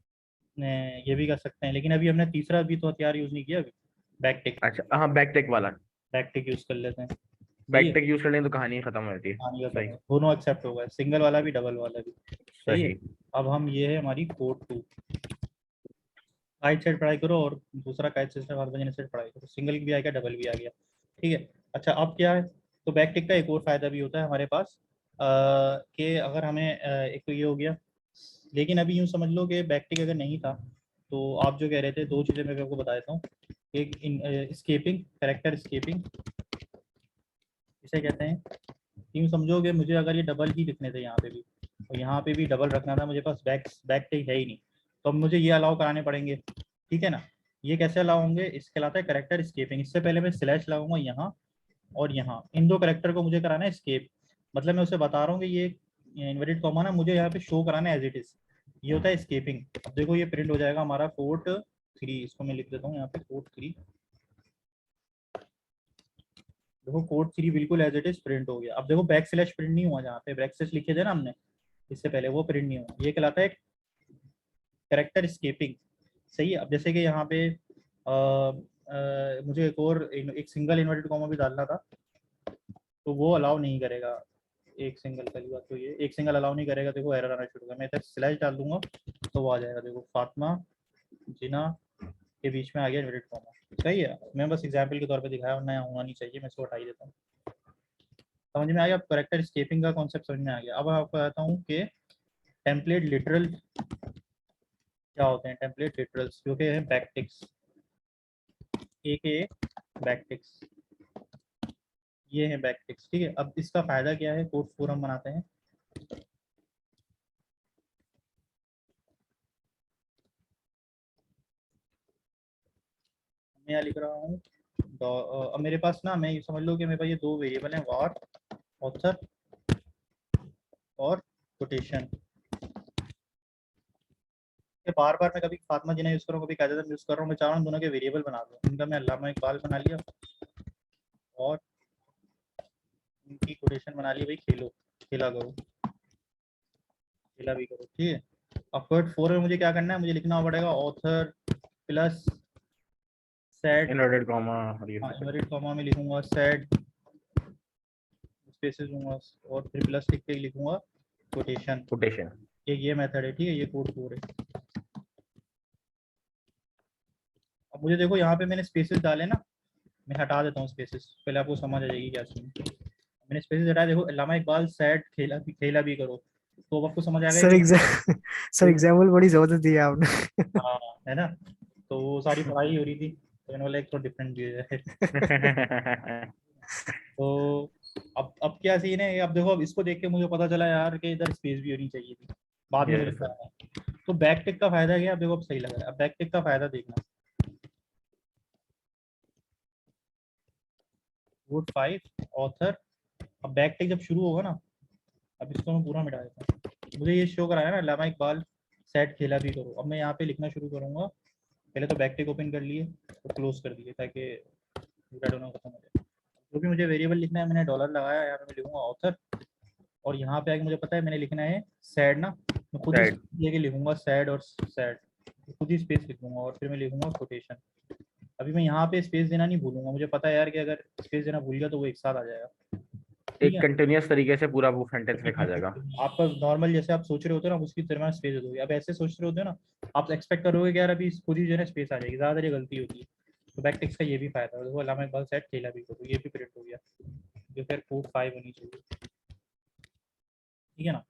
ये भी कर सकते हैं, लेकिन अभी हमने तीसरा भी तो हथियार यूज नहीं किया अभी, बैक टिक। अच्छा हाँ, बैक टेक वाला। बैक टिक यूज कर लेते हैं। सही बैक है। टेक यूज कर लेंगे तो कहानी खत्म हो जाती है। कहानी का सही। खत्म, दोनों एक्सेप्ट हो गए, सिंगल वाला भी डबल वाला भी। सही है। सही। अब हम ये है हमारी कोड 2, काइट सेट पढ़ाई करो और दूसरा काइट सिस्टम हार्मोनियस सेट पढ़ाई करो, सिंगल भी आ गया डबल भी आ गया। ठीक है। अच्छा अब क्या है, तो बैक टिक का एक और फायदा भी होता है हमारे पास, कि अगर हमें एक तो ये हो गया, लेकिन अभी यूँ समझ लो कि बैक टिक अगर नहीं था, तो आप जो कह रहे थे दो चीज़ें मैं आपको बता देता हूँ। एक स्केपिंग, कैरेक्टर स्केपिंग इसे कहते हैं। यूँ समझो कि मुझे अगर ये डबल ही लिखने थे यहाँ पे भी, और यहाँ पे भी डबल रखना था, मुझे पास बैक टिक है ही नहीं, तो अब मुझे ये अलाउ कराने पड़ेंगे। ठीक है ना। ये कैसे अलाउ होंगे, इसके कहलाता है करेक्टर स्केपिंग। इससे पहले मैं स्लैश लगाऊंगा यहाँ और यहाँ, इन दो करेक्टर को मुझे कराना है स्केप। मतलब मैं उसे बता रहा हूँ कि ये इन्वर्टेड कॉमा ना मुझे यहाँ पे शो कराना है एज इट इज, ये होता है स्केपिंग। अब देखो ये प्रिंट हो जाएगा हमारा कोड 3, इसको मैं लिख देता हूँ यहाँ पे कोड 3। देखो कोड 3 बिल्कुल एज इट इज प्रिंट हो गया। अब देखो बैक स्लैश प्रिंट नहीं हुआ, जहाँ पे बैक स्लैश लिखे थे ना हमने इससे पहले, वो प्रिंट नहीं हुआ, ये कहलाता है कैरेक्टर स्केपिंग। सही है। अब जैसे कि यहाँ पे मुझे एक सिंगल इन्वर्टेड कॉमा भी डालना था, तो वो अलाउ नहीं करेगा। एक सिंगल, पहली बात तो ये एक सिंगल अलाउ नहीं करेगा, देखो एरर आना शुरू होगा। मैं इधर स्लैश डाल दूंगा तो वो आ जाएगा, देखो फातिमा जिना के बीच में आ गया इन्वर्टेड कॉमा। सही है। मैं बस एग्जाम्पल के तौर पे दिखाया, वरना यहाँ होना नहीं चाहिए, मैं इसको हटा ही देता हूँ। समझ में आ गया, अब करेक्टर स्केपिंग का कॉन्सेप्ट समझ में आ गया। अब आपको बताता हूँ कि टेम्पलेट लिटरल क्या होते हैं। टेम्पलेट लिटरल्स जो कि है बैकटिक्स, एक बैकटिक्स, ये है बैकटिक्स। ठीक है। अब इसका फायदा क्या है, कोड 4 हम बनाते हैं। मैं यहाँ लिख रहा हूँ अब मेरे पास ना, मैं ये समझ लो कि मेरे पास ये दो वेरिएबल हैं, वार ऑथर और कोटेशन। बार बार मैं कभी फातिमा जिना यूज कर रहा हूँ, कभी कायदा यूज कर रहा हूँ, मैं चाह रहा हूँ दोनों के वेरिएबल बना दूँ। इनका मैं अल्लामा इकबाल बना लिया और इनकी कोटेशन बना ली, भाई खेलो, खेला करो, खेला भी करो। ठीक है। अब कोड 4 में मुझे क्या करना है, मुझे लिखना पड़ेगा author plus set, inverted comma और ये हाँ सब। इन्वर्टेड कॉमा में लिखूंगा सेट स्पेसेस दूंगा और फिर प्लस लिख के लिखूंगा कोटेशन। कोटेशन। ये मेथड है। ठीक है। ये कोड 4 है। अब मुझे देखो यहाँ पे मैंने स्पेसेस डाले ना, मैं हटा देता हूँ स्पेसेस, पहले आपको समझ आ जाएगी क्या सीन। मैंने स्पेसेस हटाया, देखो अल्लामा इकबाल सेट खेला भी करो, तो अब आपको समझ आ गया सर कि एग्जाम सर तो, एग्जाम्पल बड़ी जबरदस्त दी है आपने। हाँ है ना। तो वो सारी पढ़ाई हो रही थी, तो मैंने बोला एक तो डिफरेंट व्यू है। तो अब क्या सीन है, अब देखो, अब इसको देख के मुझे पता चला यार कि इधर स्पेस भी होनी चाहिए थी, बाद में मुझे यस पता सर। है। तो बैक टिक का फायदा क्या है, अब देखो अब सही लग रहा है। अब बैक टिक का फायदा देखना, वोट 5 ऑथर। अब बैक टिक जब शुरू होगा ना, अब इसको मैं पूरा मिटा देता हूँ। मुझे ये शो कराया ना अल्लामा इकबाल सेट खेला भी करो। अब मैं यहाँ पे लिखना शुरू करूँगा। पहले तो बैकटिक ओपन कर लिए तो क्लोज कर दिए ताकि खत्म हो जाए। जो भी मुझे वेरिएबल लिखना है मैंने डॉलर लगाया, यहाँ पे मैं लिखूंगा ऑथर, और यहाँ पे आके मुझे पता है मैंने लिखना है सैड ना, मैं खुद ही Sad. लेके लिखूंगा सैड और सैड, खुद ही स्पेस लिखूंगा और फिर मैं लिखूंगा कोटेशन। अभी मैं यहाँ पे स्पेस देना नहीं भूलूंगा, मुझे पता है यार कि अगर स्पेस देना भूल गया तो वो एक साथ आ जाएगा। ठीक एक है, कंटिन्यूअस तरीके से पूरा वो सेंटेंस लिखा जाएगा। आपका नॉर्मल जैसे आप सोच रहे होते हो ना उसकी तरह स्पेस दे दोगे। अब ऐसे सोच रहे होते हो ना आप एक्सपेक्ट करोगे कि यार अभी खुद ही जो है ना स्पेस आ जाएगी, ज़्यादा ये गलती होती है। तो बैक टेक्स्ट का ये भी फायदा है, देखो अल्लामा इकबाल सेट खेला भी करो, ये भी प्रिंट हो गया, जो फिर कोड 5 होनी चाहिए। ठीक है ना,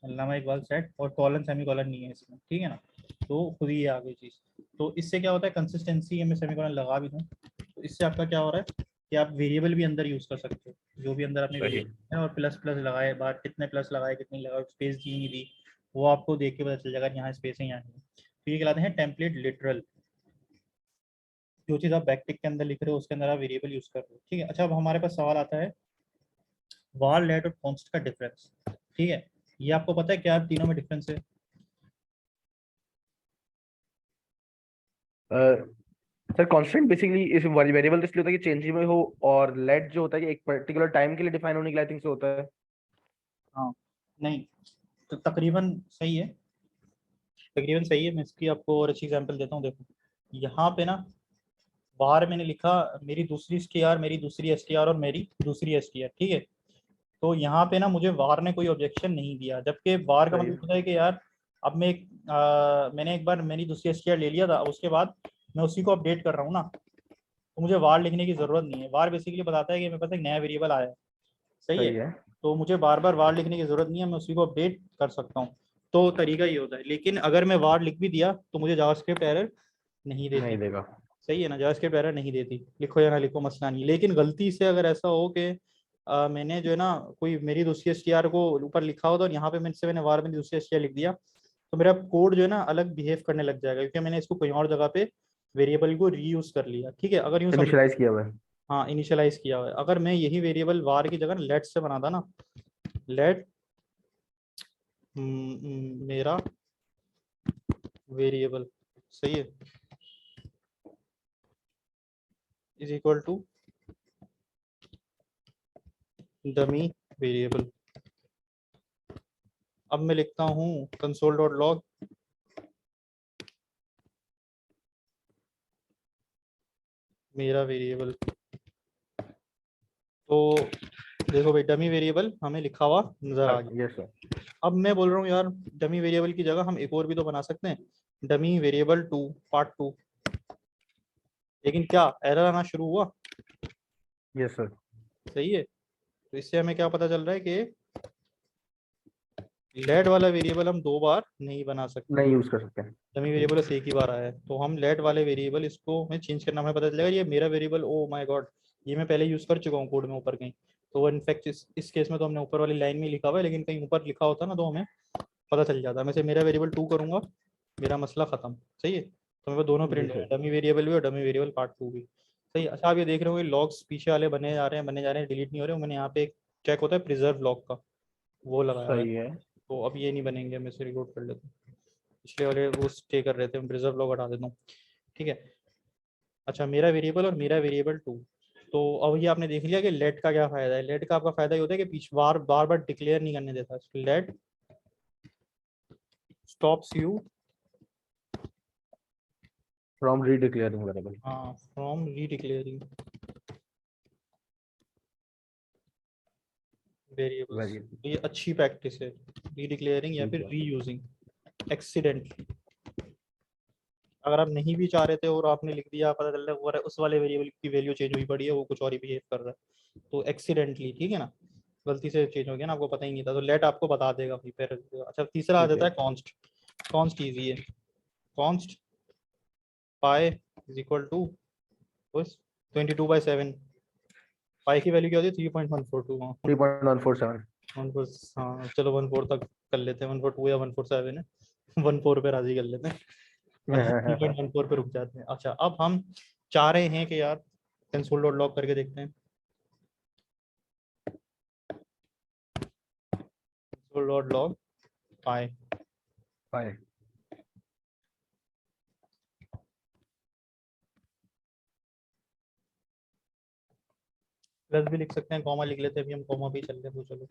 अल्लामा इकबाल सेट और कॉलन सेमी कॉलन नहीं है इसमें, ठीक है ना, तो खुद ही आ गई चीज़। तो इससे क्या होता है कंसिस्टेंसी है, मैं सेमी कॉलन लगा भी दूँ तो इससे आपका क्या हो रहा है कि आप वेरिएबल भी अंदर यूज़ कर सकते हो, जो भी अंदर आपने सही। वेरिएबल है और प्लस प्लस लगाए बाहर कितने प्लस लगाए कितनी लगाए स्पेस दी नहीं दी वो आपको देख के पता चल जाएगा यहाँ स्पेस है यहाँ नहीं। तो ये कहलाते हैं टेम्पलेट लिटरल। जो चीज़ आप बैकटिक के अंदर लिख रहे हो उसके अंदर आप वेरिएबल यूज़ कर रहे हो। ठीक है, अच्छा अब हमारे पास सवाल आता है वार लेट और कॉन्स्ट का डिफरेंस। ठीक है, ये आपको पता है क्या तीनों में डिफरेंस है? सर कांस्टेंट बेसिकली इस वेरिएबल तो इसलिए होता है कि चेंजेबल हो, और लेट जो होता है कि एक पर्टिकुलर टाइम के लिए डिफाइन होने के लिए आई थिंक से होता है। हाँ नहीं, तो तकरीबन सही है, तकरीबन सही है। मैं इसकी आपको और अच्छी एग्जांपल देता हूँ। देखो यहाँ पे ना बाहर मैंने लिखा मेरी दूसरी STR, मेरी दूसरी STR और मेरी दूसरी STR। ठीक है, तो यहाँ पे ना मुझे वार ने कोई ऑब्जेक्शन नहीं दिया, जबकि वार का सही मतलब है। होता है कि यार अब मैं मैंने एक बार मेरी दूसरी STR ले लिया था, उसके बाद मैं उसी को अपडेट कर रहा हूँ ना, तो मुझे वार लिखने की जरूरत नहीं है। वार बेसिकली बताता है कि मेरे पास एक नया वेरिएबल आया है, सही है, सही है। तो मुझे बार बार वार लिखने की जरूरत नहीं है, मैं उसी को अपडेट कर सकता हूँ। तो तरीका ये होता है, लेकिन अगर मैं वार लिख भी दिया तो मुझे जावास्क्रिप्ट एरर नहीं देती। नहीं देगा। सही है ना, जावास्क्रिप्ट एरर नहीं देती, लिखो या ना लिखो मसला नहीं। लेकिन गलती से अगर ऐसा हो कि मैंने जो है ना कोई मेरी दूसरी STR को ऊपर लिखा हो तो यहाँ पे मैंने वार में दूसरी STR लिख दिया तो मेरा कोड जो है ना अलग बिहेव करने लग जाएगा, क्योंकि मैंने इसको कहीं और जगह पे वेरिएबल को रीयूज कर लिया। ठीक है, अगर यूँ समझ, इनिशियलाइज किया हुआ है। हाँ इनिशियलाइज किया हुआ है। अगर मैं यही वेरिएबल वार की जगह लेट से बनाता ना, लेट मेरा वेरिएबल, सही है, is equal to dummy variable. अब मैं लिखता हूँ कंसोल डॉट लॉग मेरा वेरिएबल। तो देखो भाई डमी वेरिएबल हमें लिखा हुआ नजर आ गया। Yes sir. अब मैं बोल रहा हूँ यार डमी वेरिएबल की जगह हम एक और भी तो बना सकते हैं, डमी वेरिएबल 2 पार्ट 2। लेकिन क्या एरर आना शुरू हुआ? Yes sir. सही है, तो इससे हमें क्या पता चल रहा है कि लेट वाला वेरिएबल हम दो बार नहीं बना सकते। नहीं यूज कर सकते हैं। डमी वेरिएबल बस एक ही बार आया है, तो हम लेट वाले वेरिएबल इसको हमें चेंज करना, हमें पता चलेगा ये मेरा वेरिएबल, ओ माय गॉड ये मैं पहले यूज कर चुका हूँ कोड में ऊपर कहीं। तो वो इनफैक्ट इस केस में तो हमने ऊपर वाली लाइन में लिखा हुआ है, लेकिन कहीं ऊपर लिखा होता ना तो हमें पता चल जाता। मैं से मेरा वेरिएबल 2 करूंगा, मेरा मसला खत्म। सही है, तो मेरे पास दोनों जी प्रिंट हो सर। डमी वेरिएबल भी और डमी वेरिएबल पार्ट 2 भी। सही है, अच्छा आप ये देख रहे हो लॉग्स पीछे वाले बने जा रहे हैं बने जा रहे हैं, डिलीट नहीं हो रहे। मैंने यहाँ पे एक चेक होता है प्रिजर्व लॉग का, वो लगाया हुआ है, सही है। तो अब ये नहीं बनेंगे। मैं इसे रिलोड कर लेता हूँ, पिछले वाले वो स्टे कर रहे थे, मैं प्रिजर्व लॉग हटा देता हूँ। ठीक है, अच्छा मेरा वेरिएबल और मेरा वेरिएबल 2। तो अब ये आपने देख लिया कि लेट का क्या फायदा है। लेट का आपका फायदा ये होता है कि पीछे बार बार डिक्लेयर नहीं करने देता। Let stops you from redeclaring variable. From redeclaring variables. Variable. तो ये अच्छी प्रैक्टिस है, रीडिक्लेयरिंग या ठीक फिर है। Reusing accidentally. अगर आप नहीं भी चाह रहे थे और आपने लिख दिया, पता चल रहा है उस वाले वेरिएबल की वैल्यू चेंज हुई पड़ी है, वो कुछ और ही बिहेव कर रहा है, तो एक्सीडेंटली, ठीक है ना, गलती से चेंज हो गया ना, आपको पता ही नहीं था, तो लेट आपको बता देगा भाई फिर। अच्छा तीसरा आ ठीक जाता है। है कॉन्स्ट। कॉन्स्ट ईजी है, const pi is equal to 22/7। Pi की वैल्यू क्या होती है 3.142। हाँ 3.147। 14, हाँ चलो 14 तक कर लेते हैं, 142 या 147 है, 14 पे राजी कर लेते हैं, 3.14 पे रुक जाते हैं। अच्छा अब हम चाह रहे हैं कि यार कंसोल डॉट लॉग करके देखते हैं, कंसोल डॉट लॉग पाई। पाई। प्लस भी लिख सकते हैं, कॉमा लिख लेते हैं, अभी हम कॉमा भी चल रहे हैं, तो चलो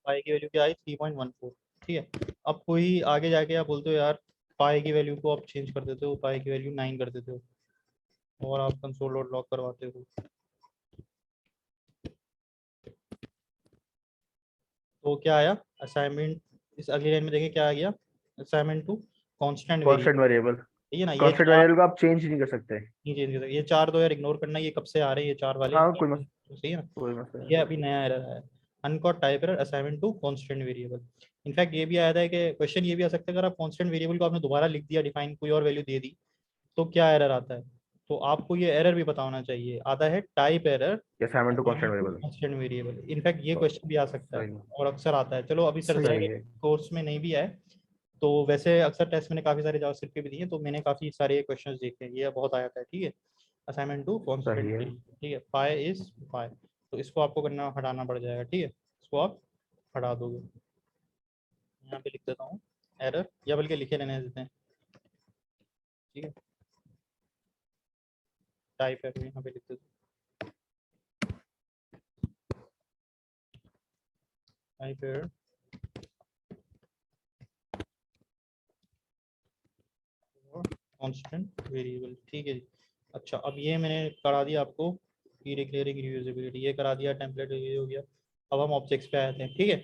पाई की वैल्यू क्या आई 3.14। ठीक है, अब कोई आगे जाके आप बोलते हो यार पाई की वैल्यू को आप चेंज कर देते हो, पाई की वैल्यू 9 कर देते हो और आप कंसोल डॉट लॉग करवाते हो, तो क्या आया असाइनमेंट, इस अगली लाइन में देखिए क्या आ गया, assignment to constant variable. Constant variable. ठीक है ना, ये कांस्टेंट चार वेरिएबल को आप चेंज नहीं कर सकते। नहीं चेंज कर सकते, ये चार दो यार इग्नोर करना, ये कब से आ रहे हैं ये चार वाले, हाँ कोई मस सही है ना। कोई मसला ये नहीं। अभी नया एरर है, uncaught type error assignment to constant variable. In fact ये भी आया था कि क्वेश्चन ये भी आ सकता है, अगर आप कांस्टेंट वेरिएबल को आपने दोबारा लिख दिया, डिफाइन कोई और वैल्यू दे दी, तो क्या एरर आता है, तो आपको ये एरर भी पता होना चाहिए, आता है type error assignment to constant assignment to variable. Constant variable. In fact ये क्वेश्चन भी आ सकता है सही है। और अक्सर आता है। चलो अभी चलते सही हैं सही है। कोर्स में नहीं भी आए तो वैसे अक्सर टेस्ट मैंने काफी सारे जावास्क्रिप्ट के भी दिए, तो मैंने काफी सारे क्वेश्चंस देखे हैं, ये बहुत आया था। ठीक है, असाइनमेंट टू सही कांस्टेंट, है। ठीक है, पाई इज पाई, तो इसको आपको करना हटाना पड़ जाएगा। ठीक है, इसको आप हटा दोगे, यहाँ पे लिख देता हूँ एरर, या बल्कि लिखे रहने देते हैं। ठीक है, टाइप एरर यहाँ पे लिख देते हैं, टाइप एरर कांस्टेंट वेरिएबल। ठीक है जी। अच्छा, अब ये मैंने करा दिया आपको की डिक्लेयरिंग रीयूजेबिलिटी, ये करा दिया, टेम्पलेट ये हो गया। अब हम ऑब्जेक्ट्स पे आते हैं। ठीक है,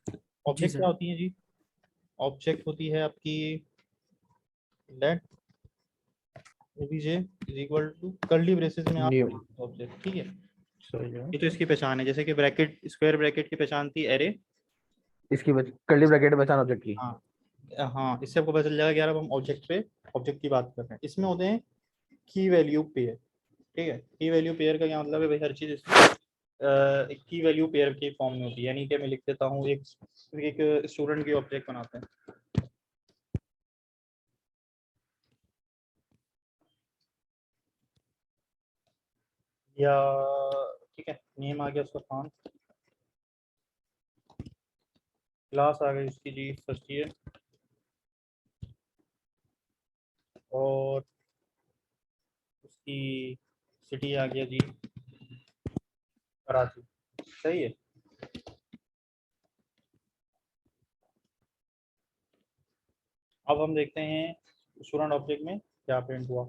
जी ऑब्जेक्ट क्या सर। होती है जी, ऑब्जेक्ट होती है आपकी let OBJ is equal to curly braces में न्यू। आप ऑब्जेक्ट। ठीक है, सही है। ये तो इसकी पहचान है, जैसे कि ब्रैकेट स्क्वायर ब्रैकेट की पहचान थी एरे। इसकी कर्ली ब्रैकेट में पहचान ऑब्जेक्ट की। हाँ हाँ, इससे आपको पता चल जाएगा कि यार अब हम ऑब्जेक्ट पे ऑब्जेक्ट की बात कर रहे हैं। इसमें होते हैं की वैल्यू पेयर। ठीक है, की वैल्यू पेयर का क्या मतलब है भाई, हर चीज इसमें एक की वैल्यू पेयर के फॉर्म में होती है, यानी कि मैं लिख देता हूँ एक स्टूडेंट की ऑब्जेक्ट बनाते हैं, या ठीक है नेम आ गया उसका खान, क्लास आ गई उसकी जी फर्स्ट ईयर, और उसकी सिटी आ गया जी कराची। सही है, अब हम देखते हैं स्टूडेंट ऑब्जेक्ट में क्या प्रिंट हुआ।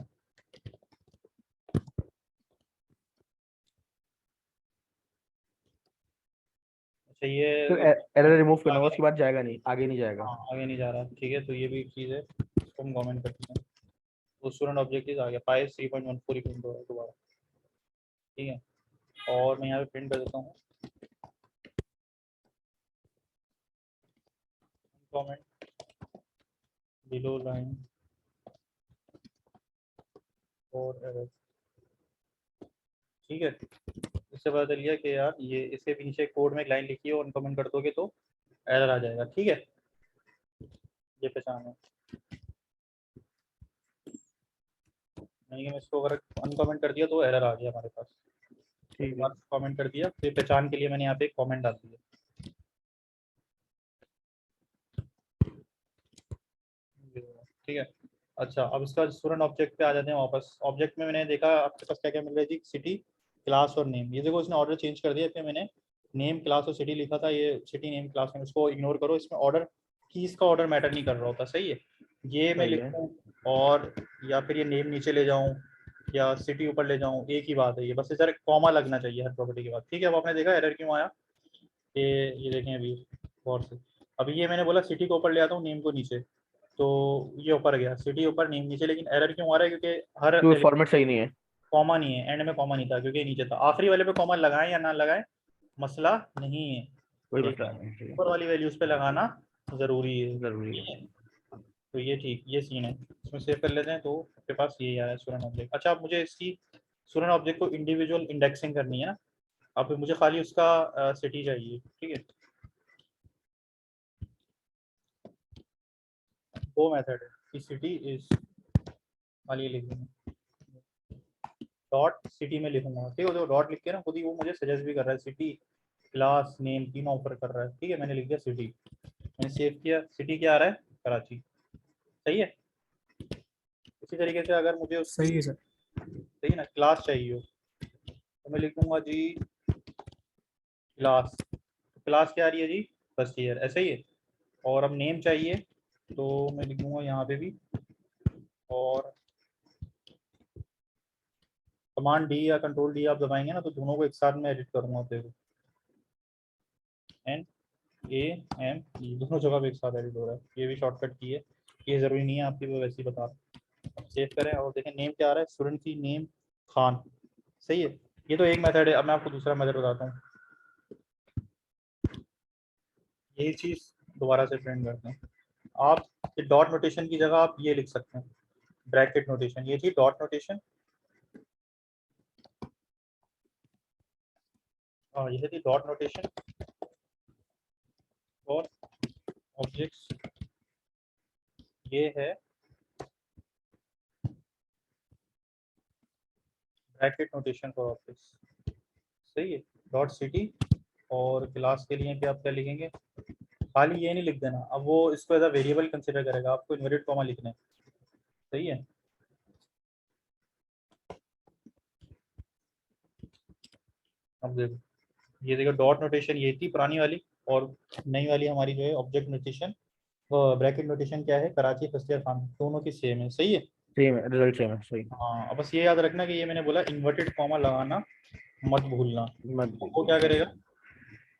अच्छा ये तो एरर रिमूव करना होगा, उसके बाद जाएगा नहीं, आगे नहीं जाएगा। हाँ आगे नहीं जा रहा। ठीक है, तो ये भी एक चीज़ है, इसको हम कमेंट करते हैं। तो स्टूडेंट ऑब्जेक्टिव आ गया, पाई 3.14 ही प्रिंट हो रहा है दोबारा। ठीक है, और मैं यहाँ पे प्रिंट कर देता हूँ कमेंट बिलो लाइन और एरर। ठीक है, इससे पता चल गया कि यार ये इसके पीछे कोड में एक लाइन लिखी है और अनकमेंट कर दोगे तो एरर आ जाएगा। ठीक है, ये पहचान है, नहीं कि मैं इसको अगर अनकमेंट कर दिया तो एरर आ गया हमारे पास, तो ठीक है। दोबारा कमेंट कर दिया, फिर पहचान के लिए मैंने यहाँ पे एक कमेंट डाल दिया। ठीक है, अच्छा अब इसका स्टूडेंट ऑब्जेक्ट पे आ जाते हैं वापस। ऑब्जेक्ट में मैंने देखा आपके पास क्या क्या मिल रहा है जी, सिटी क्लास और नेम। ये देखो इसने ऑर्डर चेंज कर दिया, फिर मैंने नेम क्लास और सिटी लिखा था, ये सिटी नेम क्लास नेम, इसको इग्नोर करो, इसमें ऑर्डर कीज का ऑर्डर मैटर नहीं कर रहा होता। सही है, ये मैं सही है। लिखूँ और या फिर ये नेम नीचे ले जाऊँ या सिटी ऊपर ले जाऊँ, एक ही बात है, ये बस इधर कॉमा लगना चाहिए हर प्रॉपर्टी के बाद। ठीक है, अब आपने देखा एरर क्यों आया, ये देखें अभी गौर से, अभी ये मैंने बोला सिटी को ऊपर ले आता हूँ नेम को नीचे, तो ये ऊपर गया, सिटी ऊपर नेम नीचे, लेकिन एरर क्यों आ रहा है, क्योंकि हर क्योंकि फॉर्मेट सही नहीं है। कॉमा नहीं है, एंड में कॉमा नहीं था क्योंकि नीचे था। आखिरी वाले पे कॉमा लगाएं या ना लगाएं मसला नहीं है, कोई लेकिन मसला नहीं है। ठीक है। ऊपर वाली वैल्यूज पे लगाना जरूरी है। जरूरी ठीक है। है, तो ये ठीक, ये सीन है, इसमें सेव कर लेते हैं। तो आपके पास ये आया स्टूडेंट ऑब्जेक्ट। अच्छा, अब मुझे इसकी स्टूडेंट ऑब्जेक्ट को इंडिविजुअल इंडेक्सिंग करनी है ना, अब मुझे खाली उसका सिटी चाहिए। ठीक है, दो मेथड है कि सिटी इज, खाली लिख देंगे डॉट सिटी में लिखूंगा। ठीक है, तो डॉट लिख के ना खुद ही वो मुझे सजेस्ट भी कर रहा है सिटी क्लास, नेम, तीनों ऑफर कर रहा है। ठीक है, मैंने लिख दिया सिटी, मैंने सेव किया। सिटी क्या आ रहा है? कराची। सही है। इसी तरीके से अगर मुझे उसकी, सही है सर। सही है ना, क्लास चाहिए हो तो मैं लिखूंगा जी क्लास। क्लास क्या आ रही है जी? First year. ऐसा ही है। और अब नेम चाहिए तो मैं लिखूंगा यहाँ पे भी, और कमांड डी या कंट्रोल डी आप दबाएंगे ना तो दोनों को एक साथ में एडिट करूंगा। देखो NAM दोनों जगह पे एक साथ एडिट हो रहा है। ये भी शॉर्टकट की है, ये जरूरी नहीं है आपकी, वो वैसे ही बता रहा हूं। सेव करें और देखें नेम क्या आ रहा है, स्टूडेंट की नेम खान। सही है। ये तो एक मेथड है। अब मैं आपको दूसरा मेथड बताता हूँ। यही चीज दोबारा से प्रिंट करते हैं। आप डॉट नोटेशन की जगह आप ये लिख सकते हैं, ब्रैकेट नोटेशन। ये थी डॉट नोटेशन, हाँ ये थी डॉट नोटेशन। और ऑब्जेक्ट्स ये है ब्रैकेट नोटेशन फॉर ऑब्जेक्ट्स। सही है। Dot city. और क्लास के लिए भी आप क्या लिखेंगे? खाली ये नहीं लिख देना, अब वो इसको एज अ वेरिएबल कंसिडर करेगा, आपको इन्वर्टेड कॉमा लिखना है। सही है। अब देखो, ये देखो डॉट नोटेशन ये थी पुरानी वाली, और नई वाली हमारी जो है ऑब्जेक्ट नोटेशन, ब्रैकेट नोटेशन क्या है? कराची फर्स्ट ईयर खान, दोनों की सेम है। सही है। सेम है, रिजल्ट सेम है, सही। हाँ, अब बस ये याद रखना कि ये मैंने बोला इन्वर्टेड कॉमा लगाना मत भूलना। मत वो क्या करेगा?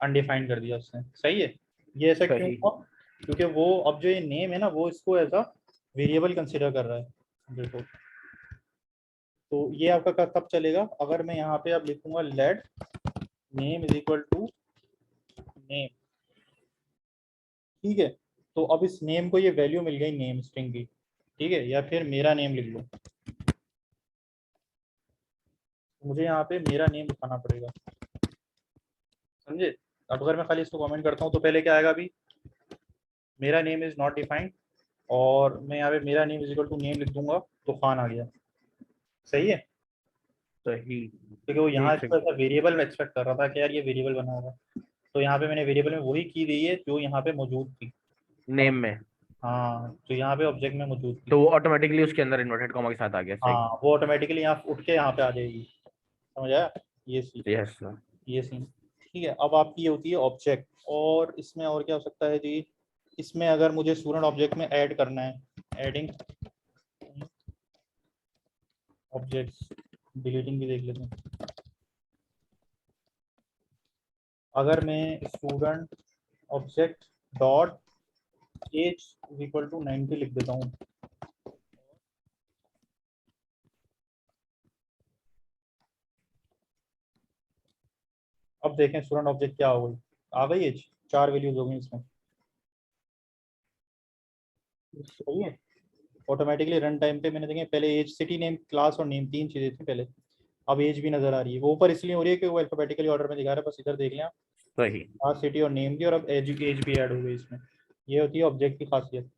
अनडिफाइंड कर दिया उसने। सही है। ये ऐसा क्यों सही। हुआ? क्योंकि वो अब जो ये नेम है ना वो इसको एज अ वेरिएबल कंसिडर कर रहा है। देखो, तो ये आपका कब चलेगा? अगर मैं यहाँ पे अब लिखूंगा let name is equal to name. ठीक है। तो अब इस नेम को ये वैल्यू मिल गई नेम स्ट्रिंग की। ठीक है, या फिर मेरा नेम लिख लो, मुझे यहाँ पे मेरा नेम लिखाना पड़ेगा। समझे? अब अगर मैं खाली इसको कमेंट करता हूँ तो पहले क्या आएगा? अभी मेरा नेम इज नॉट डिफाइंड, और मैं यहाँ पे मेरा name is equal to name लिख दूंगा तो खान आ गया। सही है। सही। क्योंकि वो यहाँ एक इसको सेकंड। ऐसा वेरिएबल में एक्सपेक्ट कर रहा था कि यार ये वेरिएबल बना होगा, तो यहाँ पे मैंने वेरिएबल में वही की दी है जो यहाँ पे मौजूद थी। नेम में। हाँ, जो यहाँ पे ऑब्जेक्ट में मौजूद थी। तो वो ऑटोमेटिकली उसके अंदर इन्वर्टेड कॉमा के साथ आ गया, सही। हाँ, वो ऑटोमेटिकली यहाँ उठ के यहाँ पे आ जाएगी। समझ आया? ये सीन, यस सर। ये सीन। ठीक है। अब आपकी ये होती है ऑब्जेक्ट, और इसमें और क्या हो सकता है जी? इसमें अगर मुझे स्टूडेंट ऑब्जेक्ट में ऐड करना है, एडिंग ऑब्जेक्ट्स, डिलीटिंग भी देख लेते हैं। अगर मैं student object dot age equal to 90 लिख देता हूँ, अब देखें स्टूडेंट ऑब्जेक्ट क्या हो गई? आ गई एज, 4 वैल्यूज हो गई इसमें। सही है। ऑटोमेटिकली रन टाइम पे मैंने देखे पहले एज, सिटी नेम, क्लास और नेम, 3 चीजें थी पहले। अब एज भी नजर आ रही है। वो ऊपर इसलिए हो रही है कि वो अल्फाबेटिकली ऑर्डर में दिखा रहा है, बस इधर देख लें आप। सही। क्लास, सिटी और नेम की, और अब एज भी ऐड हो गई इसमें। ये होती है ऑब्जेक्ट की खासियत।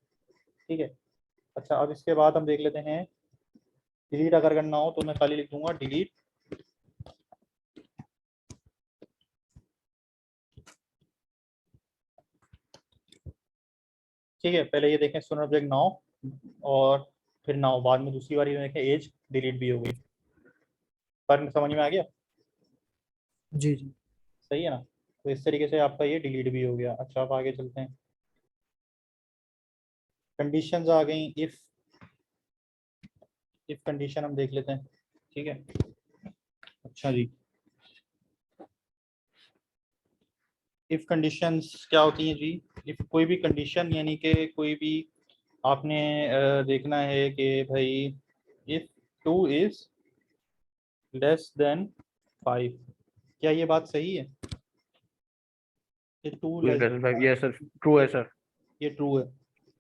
ठीक है। अच्छा, अब इसके बाद हम देख लेते हैं डिलीट अगर करना हो तो मैं खाली लिख दूंगा डिलीट। ठीक है, पहले ये देखें स्टूडेंट ऑब्जेक्ट नाउ, और फिर नाउ बाद में दूसरी बार ये देखें एज डिलीट भी हो गई। फर्क समझ में आ गया? जी जी। सही है ना? तो इस तरीके से आपका ये डिलीट भी हो गया। अच्छा, आप आगे चलते हैं। कंडीशंस आ गई। इफ कंडीशन हम देख लेते हैं। ठीक है। अच्छा जी, इफ कंडीशंस क्या होती हैं जी? इफ कोई भी कंडीशन, यानी कि कोई भी आपने देखना है कि भाई इफ 2 इज लेस देन 5, क्या ये बात सही है कि 2 less than 5? Yes sir, true है सर। ये ट्रू है।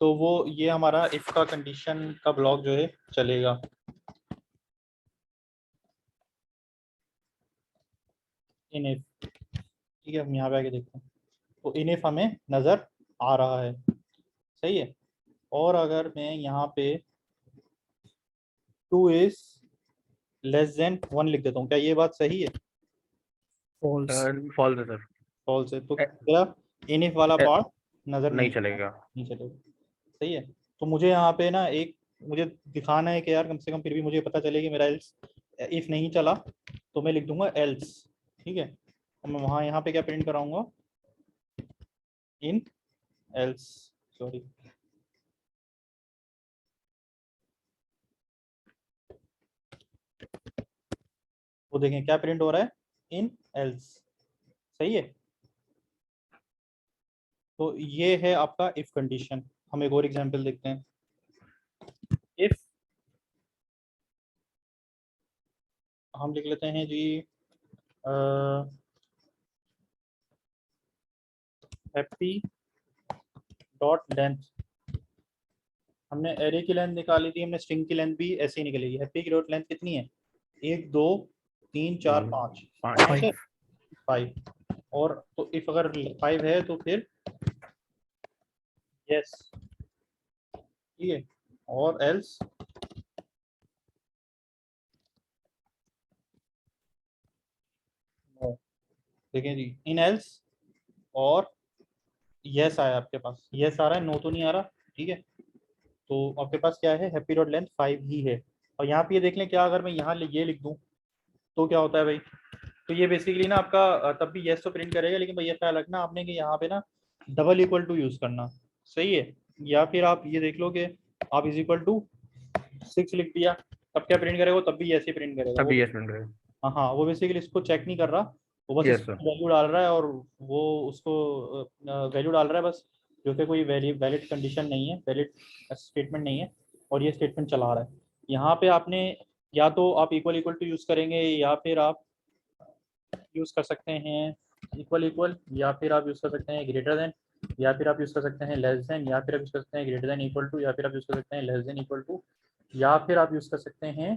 तो वो ये हमारा इफ का कंडीशन का ब्लॉक जो है चलेगा। In if. ठीक है, हम यहाँ पे आके देखते हैं। तो इन इफ हमें नजर आ रहा है। सही है। और अगर मैं यहाँ पे 2 इज लेस देन 1 लिख देता हूँ, क्या ये बात सही है? फॉल्स। फॉल्स है सर। फॉल्स है, तो तेरा इन इफ वाला पार्ट नजर नहीं चलेगा। नहीं चलेगा। सही है। तो मुझे यहाँ पे ना एक मुझे दिखाना है कि यार कम से कम फिर भी मुझे पता चले कि मेरा एल्स इफ नहीं चला तो मैं लिख दूंगा एल्स। ठीक है, और मैं वहाँ यहाँ पे क्या प्रिंट कराऊंगा, इन एल्स, सॉरी वो देखें क्या प्रिंट हो रहा है, इन एल्स। सही है। तो ये है आपका इफ कंडीशन। हम एक और एग्जांपल देखते हैं। इफ हम लिख लेते हैं जी हैप्पी डॉट लेंथ, हमने एरे की लेंथ निकाली थी, हमने स्ट्रिंग की लेंथ भी ऐसे ही निकलेगी। हैप्पी की डॉट लेंथ कितनी है, 1 2 3 4 5, 5 है, 5। और तो इफ अगर 5 है तो फिर यस, ठीक है, और एल्स नो। देखें जी, इन एल्स और यस आया आपके पास, यस आ रहा है, नो तो नहीं आ रहा। ठीक है, तो आपके पास क्या है, हैप्पी डॉट लेंथ 5 ही है। और यहाँ पे ये देख लें क्या, अगर मैं यहाँ ये लिख दूँ तो क्या होता है भाई, तो ये बेसिकली ना आपका तब भी यस तो प्रिंट करेगा, लेकिन भाई ये ख्याल रखना आपने कि यहाँ पे ना डबल इक्वल टू यूज करना। सही है। या फिर आप ये देख लो कि आप इज इक्वल टू 6 लिख दिया, तब क्या प्रिंट करेगा, तब भी ऐसे प्रिंट करेगा वो। अभी यस प्रिंट करेगा। हाँ हाँ, वो बेसिकली इसको चेक नहीं कर रहा, वो बस यस इसको सर। वैल्यू डाल रहा है, और वो उसको वैल्यू डाल रहा है बस, जो कि कोई वैलिड कंडीशन नहीं है, वैलिड स्टेटमेंट नहीं है, और ये स्टेटमेंट चला रहा है। यहाँ पे आपने या तो आप इक्वल इक्वल टू यूज करेंगे, या फिर आप यूज कर सकते हैं इक्वल इक्वल, या फिर आप यूज कर सकते हैं ग्रेटर देन, या फिर आप यूज कर सकते हैं लेस देन, या फिर आप यूज कर सकते हैं ग्रेटर देन इक्वल टू, या फिर आप यूज कर सकते हैं लेस देन इक्वल टू, या फिर आप यूज कर सकते हैं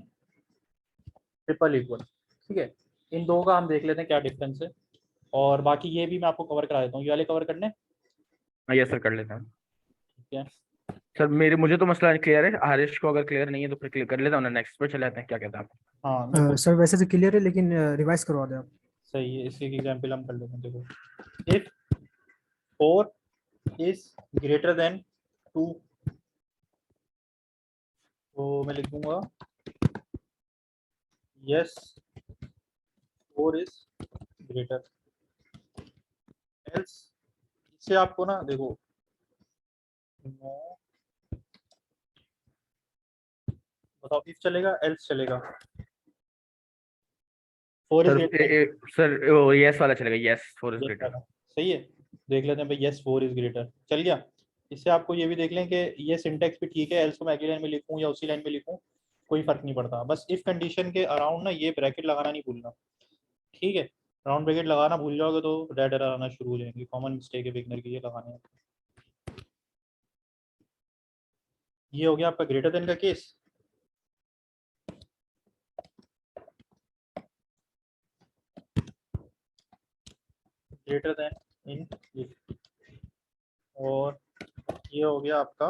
ट्रिपल इक्वल। ठीक है, इन दो का हम देख लेते हैं क्या डिफरेंस है, और बाकी ये भी मैं आपको कवर करा देता हूँ, ये वाले कवर करने। हाँ यस सर कर लेते हैं। ठीक है, सर मुझे तो मसला क्लियर है, हरीश को अगर क्लियर नहीं है तो फिर क्लियर कर लेता हूँ ना, नेक्स्ट पे चले जाते हैं, क्या कहते हैं आप? हाँ मेरे को सर वैसे तो क्लियर है, लेकिन रिवाइज करवा दें आप। सही है, इसी की एग्जाम्पल हम कर लेते हैं। देखो, इफ 4 इज ग्रेटर देन 2, तो मैं लिख दूंगा यस 4 इज ग्रेटर, एल्स। इससे आपको ना देखो, नो, बताओ इफ चलेगा एल्स चलेगा, 4 is sir greater, sir yes वाला चलेगा, yes for is yes greater. वाला सही है। देख लेते हैं भाई, यस 4 इज ग्रेटर चल गया। इससे आपको ये भी देख लें कि ये सिंटेक्स भी ठीक है, एल्स को मैं अगली लाइन में लिखूं या उसी लाइन में लिखूं कोई फर्क नहीं पड़ता, बस इफ कंडीशन के अराउंड ना ये ब्रैकेट लगाना नहीं भूलना। ठीक है, राउंड ब्रैकेट लगाना भूल जाओगे तो रेड एरर आना शुरू हो जाएंगे, कॉमन मिस्टेक है बिगनर की, ये लगाने हैं। ये हो गया आपका ग्रेटर देन का case. Greater then in if, और ये हो गया आपका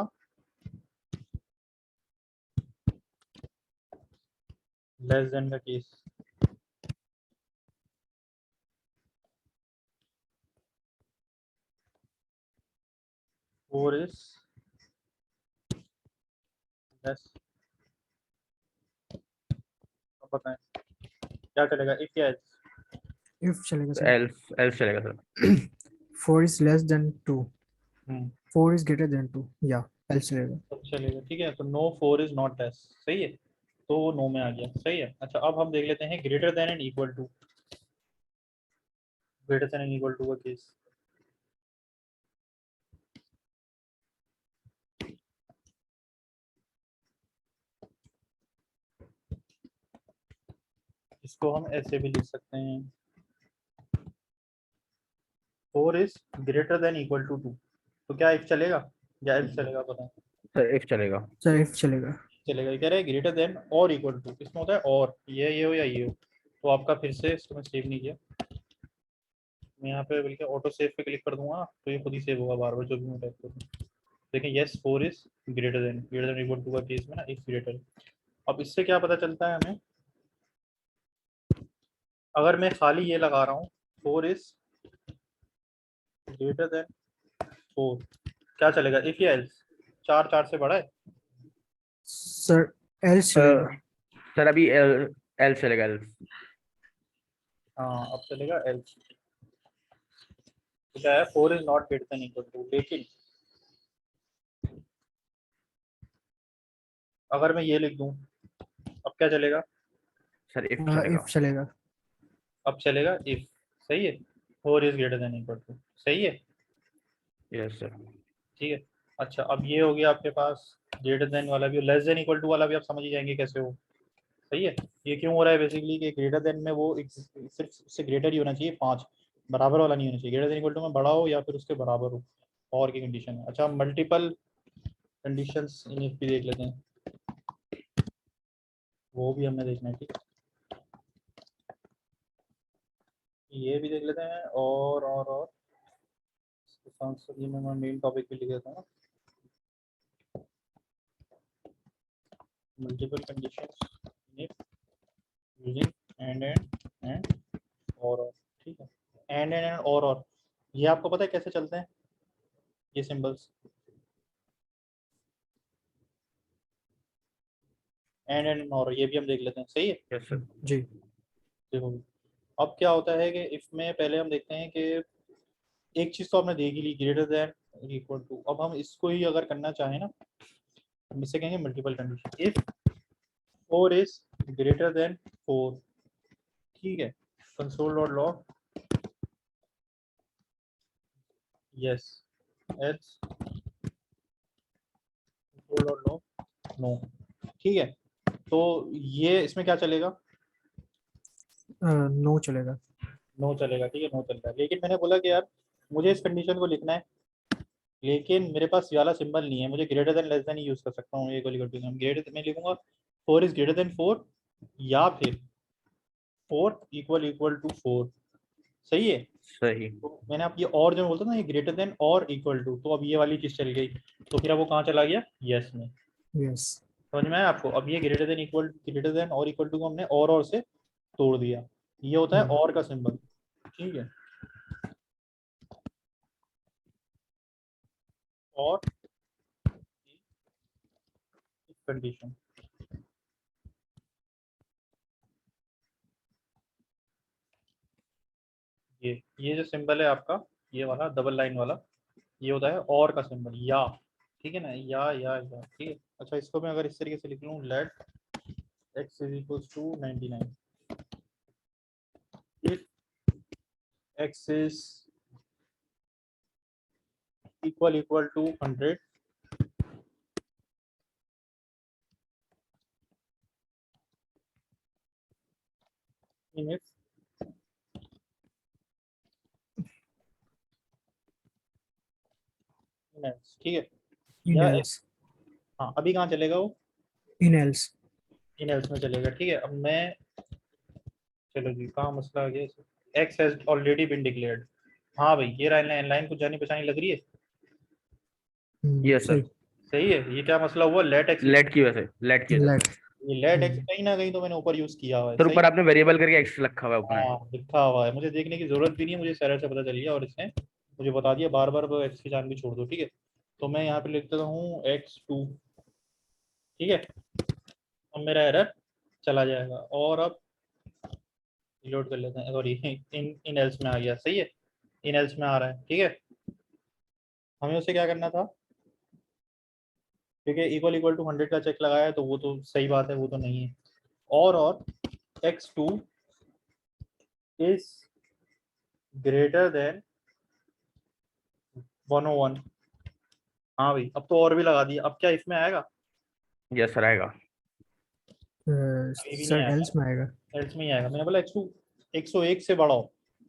लेस देन का केस। फोर इज लेस, अब बताएं क्या चलेगा, इफ या एल्स। इफ चलेगा सर। एल्स एल्स चलेगा sir. 4 is less than 2, hmm, 4 is greater than 2, या else चलेगा। तो चलेगा। ठीक है, तो नो 4 इज नॉट लेस, सही है, तो वो नो में आ गया। सही है। अच्छा, अब हम देख लेते हैं greater than and equal to, greater than and equal to का केस। इसको हम ऐसे भी लिख सकते हैं, 4 is greater than equal to 2, तो क्या इफ चलेगा या एल्स चलेगा, पता है सर इफ चलेगा। सर इफ चलेगा। चलेगा। ये कह रहा है ग्रेटर देन और इक्वल टू, इसमें होता है और, ये हो या ये हो, तो आपका फिर से इसको मैं सेव नहीं किया, मैं यहाँ पे बल्कि ऑटो सेव पे क्लिक कर दूंगा तो ये खुद ही सेव होगा बार बार जो भी मैं टाइप करूँ। देखें, yes 4 is greater than equal to का केस में ना इफ ग्रेटर। अब इससे क्या पता चलता है हमें, अगर मैं खाली ये लगा रहा हूँ 4 इज ग्रेटर देन 4 क्या चलेगा, इफ या एल्स? 4 4 से बड़ा है? सर एल्स चलेगा। सर अभी एल चलेगा, एल। हाँ अब चलेगा एल्स। तो क्या है, 4 is not greater than equal to, लेकिन अगर मैं ये लिख दूं अब क्या चलेगा? सर इफ चलेगा। इफ चलेगा। अब चलेगा इफ। सही है, 4 is greater than equal to. सही है, यस सर। ठीक है। अच्छा अब ये हो गया आपके पास, ग्रेटर देन वाला भी, लेस देन इक्वल टू वाला भी आप समझ ही जाएंगे कैसे हो। सही है, ये क्यों हो रहा है बेसिकली कि ग्रेटर देन में वो सिर्फ उससे ग्रेटर ही होना चाहिए, 5 बराबर वाला नहीं होना चाहिए। ग्रेटर देन इक्वल टू में बड़ा हो या फिर उसके बराबर हो, और की कंडीशन है। अच्छा मल्टीपल कंडीशंस इन इफ भी देख लेते हैं, वो भी हमें देखना है, ठीक है। ये भी देख लेते हैं, और ये मैं मेन टॉपिक पे लिख देता हूँ, multiple conditions in if using and और, ठीक है। एंड और ये आपको पता है कैसे चलते हैं ये सिंबल्स? एंड और ये भी हम देख लेते हैं। सही है, यस सर। जी। देखो अब क्या होता है कि इफ में पहले हम देखते हैं कि एक चीज तो आपने देख ही ली, ग्रेटर देन इक्वल टू। अब हम इसको ही अगर करना चाहें ना, हम इसे कहेंगे multiple condition. If 4 is greater than 4, ठीक है, console dot log yes else console dot log no, ठीक है। तो ये इसमें क्या चलेगा? नो चलेगा। नो चलेगा, ठीक है, नो चल रहा है। लेकिन मैंने बोला कि यार मुझे इस कंडीशन को लिखना है, लेकिन मेरे पास ये वाला सिंबल नहीं है, मुझे ग्रेटर देन लेस देन ही यूज कर सकता हूँ। ये हम ग्रेटर मैं लिखूंगा 4 इज ग्रेटर देन 4 या फिर 4 इक्वल इक्वल टू 4। सही है, सही। तो मैंने आप ये और जो बोलता ना, ये ग्रेटर देन और इक्वल टू, तो अब ये वाली चीज चल गई, तो फिर अब वो कहाँ चला गया? यस में। यस। समझ में आया आपको? अब ये ग्रेटर देन और इक्वल टू को हमने और से तोड़ दिया, ये होता है और का सिंबल, ठीक है। और कंडीशन, ये जो सिंबल है आपका, ये वाला डबल लाइन वाला, ये होता है और का सिंबल, या, ठीक है ना, या, ठीक है। अच्छा इसको मैं अगर इस तरीके से लिख लूँ, let x is equal to 99, if x is equal to 100, in if in else, ठीक है। इन या एल्स। हाँ अभी कहाँ चलेगा वो? इन एल्स। इन एल्स में चलेगा, ठीक है। अब मैं, चलो जी कहाँ मसला आ गया, x has already been declared. हाँ भाई ये लाइन कुछ जानी पहचानी लग रही है। यस सही। सर। सही है, ये क्या मसला हुआ, लेट एक्स। लेट की वजह से, लेट की वजह लेट। से। ये लेट एक्स कहीं ना कहीं तो मैंने ऊपर यूज किया हुआ है। सर सही, ऊपर आपने वेरिएबल करके एक्स रखा हुआ है ऊपर। हाँ लिखा हुआ है, मुझे देखने की जरूरत भी नहीं है, मुझे सरर से पता चल गया और इसने मुझे बता दिया। बार बार एक्स की जान भी छोड़ दो, ठीक है। तो मैं यहाँ पे लिख देता हूँ x2, ठीक है। अब मेरा एरर चला जाएगा, और अब रिलोड कर लेते हैं। सॉरी, इन एल्स में आ गया। सही है, इन एल्स में आ रहा है, ठीक है। हमें उसे क्या करना था, क्योंकि इक्वल टू 100 का चेक लगाया है, तो वो तो सही बात है, वो तो नहीं है। और x2 इज ग्रेटर देन 101। हाँ भाई अब तो और भी लगा दिया, अब क्या इसमें आएगा? यस सर आएगा। अभी भी नहीं सर आएगा, एल्स में आएगा। एल्स में ही आएगा। मैंने बोला x2 101 से बड़ा हो,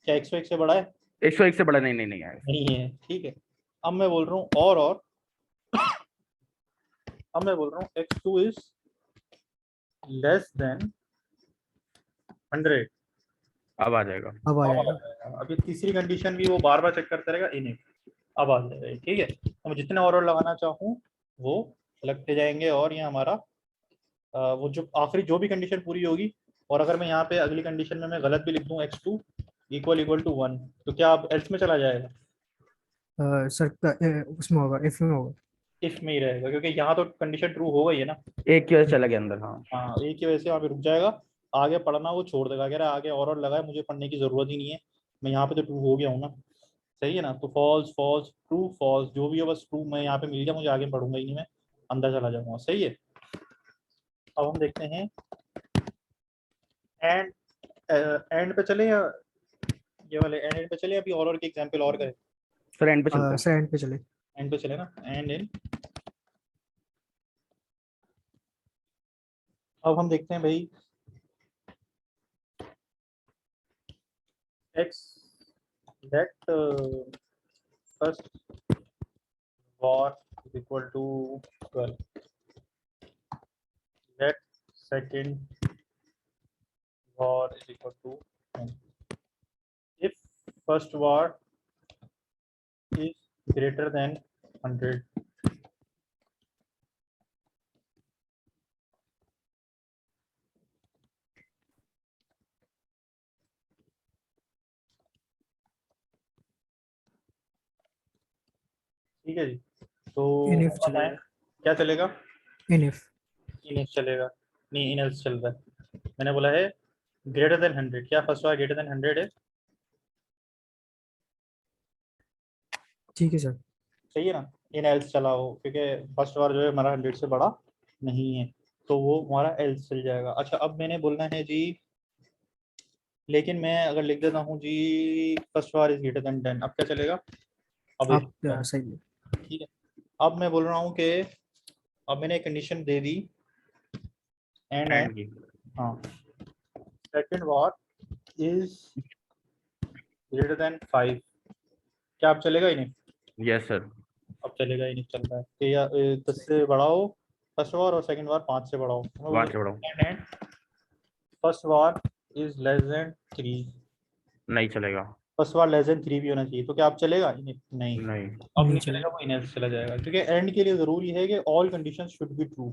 क्या 101 से बड़ा है? 101 से बड़ा नहीं, नहीं नहीं आएगा। नहीं है, ठीक है। अब मैं बोल रहा हूँ और अब मैं बोल रहा हूँ x2 इज लेस देन 100। अब आ जाएगा। अब आ अब आ जाएगा। जाएगा। अभी तीसरी कंडीशन भी वो बार बार चेक करता रहेगा, इन अब आ जाएगा, ठीक है। तो मैं जितने और लगाना चाहूँ वो लगते जाएंगे, और ये हमारा वो जो आखिरी जो भी कंडीशन पूरी होगी। और अगर मैं यहाँ पे अगली कंडीशन में मैं गलत भी लिख दूँ x2 इक्वल टू 1, तो क्या अब एल्स में चला जाएगा? सर उसमें होगा, इफ में होगा। इफ में ही रहेगा क्योंकि यहाँ तो कंडीशन ट्रू हो गई है ना। एक की वजह से चला गया अंदर। हाँ हाँ, एक की वजह से यहाँ पे रुक जाएगा, आगे पढ़ना वो छोड़ देगा, कह रहा है आगे और लगा है, मुझे पढ़ने की जरूरत ही नहीं है, मैं यहाँ पे तो ट्रू हो गया हूँ ना। सही है ना, तो फॉल्स फॉल्स ट्रू फॉल्स जो भी है बस ट्रू मैं यहाँ पे मिल गया, मुझे आगे पढ़ूंगा ही नहीं, मैं अंदर चला जाऊंगा। सही है। अब हम देखते हैं एंड, एंड पे चले या ये वाले एंड पे चले, अभी और के एग्जांपल और करें। सर एंड पे चलते हैं। सर एंड पे चले। एंड पे चले ना, एंड इन। अब हम देखते हैं भाई x that first var is equal to 12, that second var is equal to 10. If first var is greater than 100, ठीक है जी। तो इन इफ बताएं चलेगा। क्या चलेगा। इन इफ। इन एल्स चलेगा, नहीं इन एल्स चल रहा है, मैंने बोला है ग्रेटर देन 100, क्या फर्स्ट वार ग्रेटर देन 100 है। ठीक है सर। सही है ना, इन एल्स चला हो क्योंकि फर्स्ट वार जो है हमारा 100 से बड़ा नहीं है, तो वो हमारा एल्स चल जाएगा। अच्छा अब मैंने बोलना है जी, लेकिन मैं अगर लिख देता हूँ जी first var is greater than 10, अब क्या चलेगा। अब आप सही है। ठीक है, अब मैं बोल रहा हूँ कि अब मैंने एक कंडीशन दे दी एंड है। एंड की। हाँ, second war is greater then 5, क्या अब चलेगा ही नहीं। Yes sir. अब चलेगा ही नहीं, चल रहा है कि या 10 से बढ़ाओ फर्स्ट वार, और सेकंड वार 5 से बढ़ाओ। वहां से बढ़ाओ। And first var is less than 3, नहीं चलेगा। फर्स्ट वार लेस देन 3 भी होना चाहिए, तो क्या अब चलेगा नहीं। नहीं। अब नहीं नहीं चलेगा। चलेगा, वो इनएल चला जाएगा क्योंकि एंड के लिए जरूरी है कि all conditions should be true.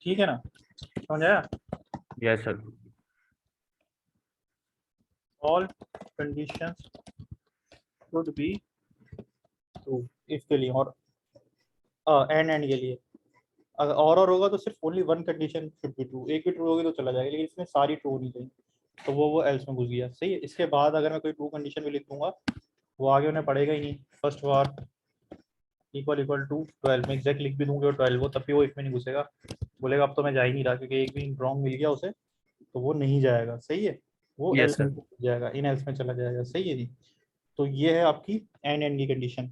ठीक है ना, समझ आया। Yes sir. All conditions should be true if के लिए, और एंड के लिए अगर और होगा तो सिर्फ only one condition should be true, एक भी ट्रू होगी तो चला जाएगा, लेकिन इसमें सारी ट्रू होनी चाहिए, तो वो एल्स में घुस गया। सही है, इसके बाद अगर मैं कोई ट्रू कंडीशन भी लिख दूंगा वो आगे उन्हें पड़ेगा ही नहीं। First var equal equal to 12 में एग्जैक्ट लिख भी दूंगे और 12 वो तब भी वो इफ में नहीं घुसेगा, बोलेगा अब तो मैं जा ही नहीं रहा क्योंकि एक भी रॉन्ग मिल गया उसे, तो वो नहीं जाएगा। सही है, वो यस एल्स सर। सर जाएगा, इन एल्स में चला जाएगा। सही है जी, तो ये है आपकी एंड की कंडीशन।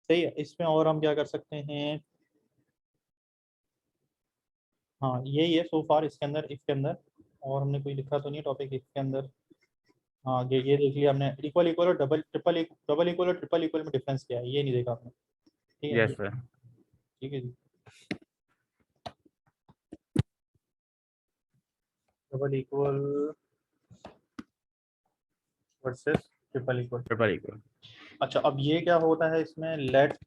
सही है, इसमें और हम क्या कर सकते हैं। हाँ यही है सो फार इसके अंदर, इसके अंदर और हमने कोई लिखा तो नहीं टॉपिक इसके अंदर। हाँ ये देख लिया हमने, इक्वल इक्वल और डबल इक्वल और ट्रिपल इक्वल में डिफरेंस क्या है ये नहीं देखा आपने। ठीक है यस सर। ठीक है जी, double equal versus triple equal. Triple equal. अच्छा अब ये क्या होता है इसमें, लेट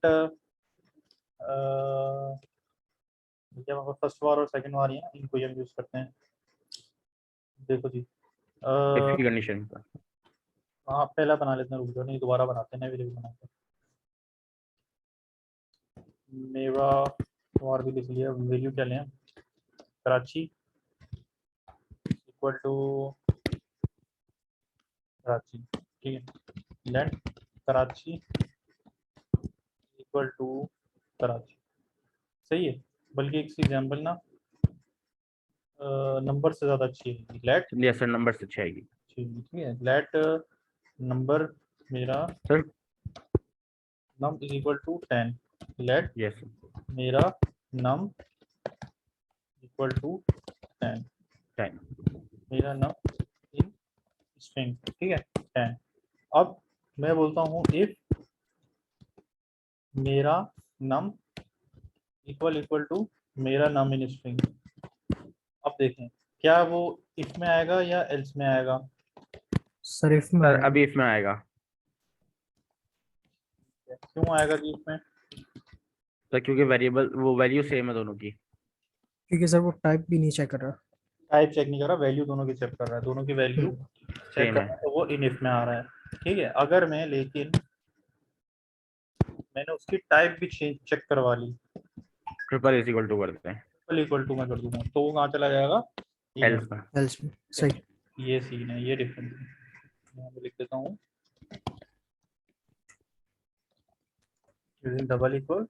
जब हमारे फर्स्ट वार और सेकंड वार है इनको हम यूज करते हैं। देखो जी इफ की कंडीशन। हाँ पहला बना लेते हैं, रुक जाओ नहीं दोबारा बनाते हैं, नए बनाते हैं। मेवा वार भी लिख लिया, वैल्यू क्या लें, कराची इक्वल टू कराची। ठीक है, let Karachi equal to Karachi. सही है, बल्कि एक एग्जाम्पल ना नंबर से ज़्यादा अच्छी है, लेट। यस सर, नंबर से अच्छी आएगी। ठीक है, लेट नंबर मेरा sir num is equal to 10, let yes मेरा नम इक्वल टू 10, 10। मेरा नम इन स्ट्रिंग। ठीक है 10। अब मैं बोलता हूँ इफ मेरा नम इक्वल इक्वल टू मेरा नम इन स्ट्रिंग। अब देखें क्या वो इफ में आएगा या एल्स में आएगा। सर इफ में सर आएगा। अभी इसमें आएगा। क्यों आएगा जी इसमें। सर क्योंकि वेरिएबल वो वैल्यू सेम है दोनों की। क्योंकि सर वो टाइप भी नहीं चेक कर रहा। टाइप चेक नहीं कर रहा, वैल्यू दोनों की चेक कर रहा है, दोनों की वैल्यू चेक सेम कर है। रहा है, तो वो इन इफ में आ रहा है। ठीक है, अगर मैं लेकिन मैंने उसकी टाइप भी चेक करवा ली, ट्रिपल इज इक्वल टू कर देते हैं इक्वल टू मैं कर दूंगा, तो वो कहाँ चला जाएगा, एल्स में। एल्स में सही। ये सीन है, ये डिफरेंस है। यहाँ पे लिख देता हूँ डबल इक्वल,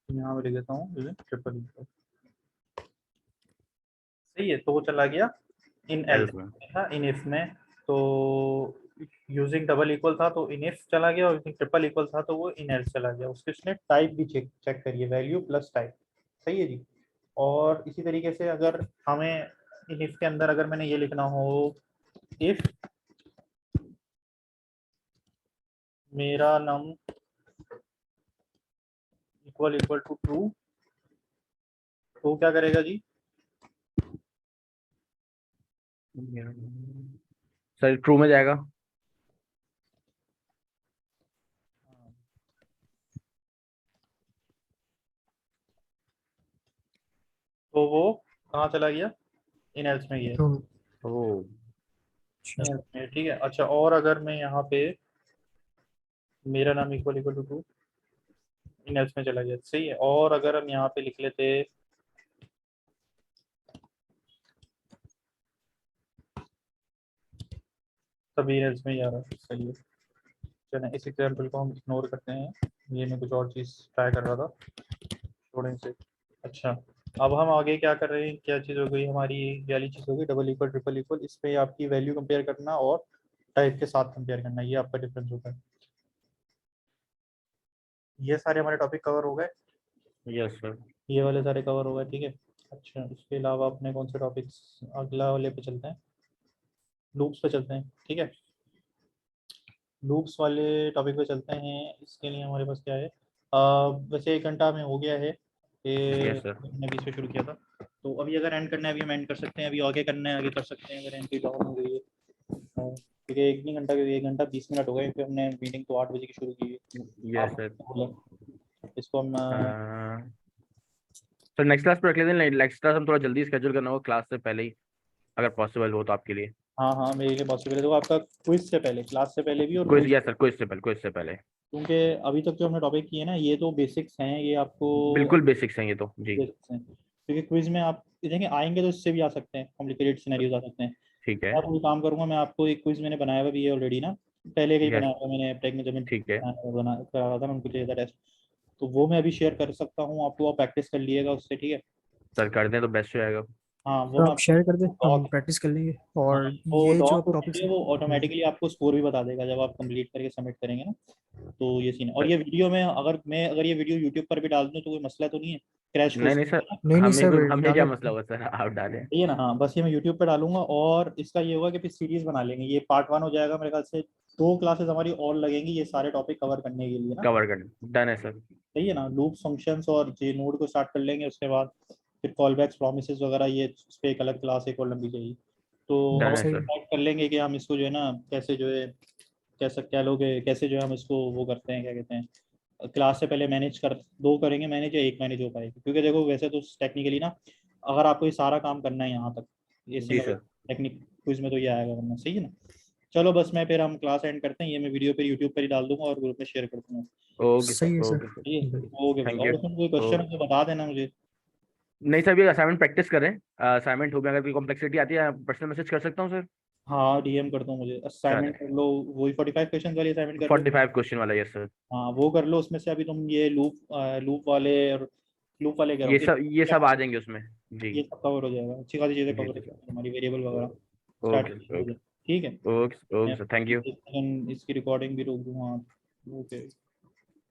यहाँ पे लिख देता हूँ ट्रिपल इक्वल। सही है, तो वो चला गया इन एल्स एल्स में। था, इन इफ में तो यूजिंग डबल इक्वल था तो इन इफ चला गया, और यूजिंग ट्रिपल इक्वल था तो वो इन एल्स चला गया। उसके उसने टाइप भी चेक करिए, वैल्यू प्लस टाइप। सही है जी। और इसी तरीके से अगर हमें इन इफ के अंदर अगर मैंने ये लिखना हो, इफ मेरा num equal equal to true, तो क्या करेगा जी, सर ट्रू में जाएगा। तो वो कहाँ चला गया, इन एल्स में गया, ओह अच्छा in else में। ठीक है। अच्छा, और अगर मैं यहाँ पे मेरा नाम equal equal to two, in else में चला गया। सही है। और अगर हम यहाँ पे लिख लेते तभी इन एल्स में ही आ रहा है। सही है। चलें, इस एग्जाम्पल को हम इग्नोर करते हैं, ये मैं कुछ और चीज़ ट्राई कर रहा था थोड़े से। अच्छा, अब हम आगे क्या कर रहे हैं, क्या चीज़ हो गई हमारी, ये वाली चीज़ हो गई डबल इक्वल ट्रिपल इक्वल। इस पे आपकी वैल्यू कंपेयर करना और टाइप के साथ कंपेयर करना, ये आपका डिफरेंस होता है। ये सारे हमारे टॉपिक कवर हो गए, यस सर। ये वाले सारे कवर हो गए। ठीक है। अच्छा, इसके अलावा अपने कौन से टॉपिक्स, अगला वाले पे चलते हैं, लूप्स पे चलते हैं। ठीक है, लूप्स वाले टॉपिक पे चलते हैं। इसके लिए हमारे पास क्या है, वैसे 1 घंटा में हो गया है, ये यस सर। हमने बीच में शुरू किया था। तो अभी अगर एंड करना है अभी हम एंड कर सकते हैं, अभी आगे करना है आगे कर सकते हैं, अगर एंड की डाउन हो गई है। क्योंकि 1 घंटा, क्योंकि 1 घंटा 20 मिनट हो गए, क्योंकि हमने मीटिंग तो 8 बजे की शुरू की है। यस आप सर। बोला इसको हम सर नेक्स्ट क्लास पर रख लेते हैं। नेक्स्ट क्लास हम थोड़ा जल्दी स्केड्यूल करना होगा क्लास से पहले ही, अगर पॉसिबल हो तो आपके लिए। हाँ हाँ, मेरे लिए पॉसिबल है। तो आपका क्विज से पहले, क्लास से पहले भी और quiz, quiz, yes sir, quiz से पहले। क्योंकि अभी तक जो हमने टॉपिक किए ना ये तो बेसिक्स हैं, ये आपको बिल्कुल बेसिक्स हैं ये तो जी। बेसिक्स हैं। क्योंकि क्विज में आप देखेंगे आएंगे तो इससे भी आ सकते हैं, कॉम्प्लिकेटेड सिनेरियोज आ सकते हैं। ठीक है। मैं कोई काम करूंगा, मैं आपको एक क्विज मैंने बनाया हुआ भी है ऑलरेडी ना, पहले का ही यस। बनाया हुआ मैंने, टेक में जब मैं ठीक है बना करा रहा था ना, उनको चाहिए था टेस्ट, तो वो मैं अभी शेयर कर सकता हूँ आपको, आप प्रैक्टिस कर लिएगा उससे। ठीक है। सर, कर दें तो बेस्ट रहेगा। हाँ, वो तो मैं आप शेयर कर दें, हम आपको प्रैक्टिस कर लेंगे। हाँ, और वो ये जो डॉक आप टॉपिक्स उठाएंगे वो ऑटोमेटिकली आपको स्कोर भी बता देगा जब आप कंप्लीट करके सबमिट करेंगे ना। तो ये सीन है। और सर ये वीडियो में अगर ये वीडियो यूट्यूब पर भी डाल दूँ तो कोई मसला तो नहीं है, क्रैश नहीं कोर्स नहीं सर, ना। नहीं नहीं सर, हमें क्या डालें। मसला होगा सर, आप डालें। सही है ना। हाँ, बस ये मैं यूट्यूब पे डालूंगा, और इसका ये होगा कि फिर सीरीज बना लेंगे, ये पार्ट 1 हो जाएगा मेरे ख्याल से। 2 क्लासेस हमारी और लगेंगी ये सारे टॉपिक कवर करने के लिए ना। कवर कर डन है सर। सही है ना। लूप फंक्शंस और जे नोड को स्टार्ट कर लेंगे, उसके बाद फिर कॉल बैक्स प्रोमिसेस वगैरह, ये उस पर एक अलग क्लास एक और लंबी चाहिए। तो अब डन है सही सर। डिसाइड कर लेंगे कि हम इसको जो है ना कैसे जो है, कैसे क्या लोग कैसे जो है हम इसको वो करते हैं, क्या कहते हैं, क्लास से पहले मैनेज कर, 2 करेंगे मैनेज या 1 मैनेज हो पाएगी। क्योंकि देखो वैसे तो टेक्निकली ना, अगर आपको ये सारा काम करना है यहाँ तक, ये जी सिंगल सर। टेक्निक क्विज में तो ये आएगा वरना। सही है ना। चलो बस मैं फिर हम क्लास एंड करते हैं, ये मैं वीडियो पे यूट्यूब पर ही डाल दूंगा और ग्रुप में शेयर कर दूंगा। ओके सही है सर, सर। Okay sir. ठीक है, ओके भाई। थैंक और यू। उसमें कोई क्वेश्चन हो तो बता देना मुझे। नहीं सर, अभी असाइनमेंट प्रैक्टिस करें। असाइनमेंट हो गया, अगर कोई कॉम्प्लेक्सिटी आती है पर्सनल मैसेज कर सकता हूँ सर। हाँ, डीएम कर दो मुझे, चले। असाइनमेंट कर लो, वही 45 क्वेश्चन वाली असाइनमेंट कर लो। 45 क्वेश्चन वाला, यस सर। हाँ, वो कर लो। उसमें से अभी तुम ये लूप वाले और लूप वाले कह रहा हूँ, ये सब आ जाएंगे उसमें जी। ये सब कवर हो जाएगा, अच्छी खासी चीज़ें जी कवर हो जी जाएगी हमारी, वेरिएबल वगैरह सर। स्टार्ट ओके हो ओके जाए। ठीक है। ओके मैं ओके सर, थैंक यू। इसकी रिकॉर्डिंग भी रोक दूँ। हाँ, ओके।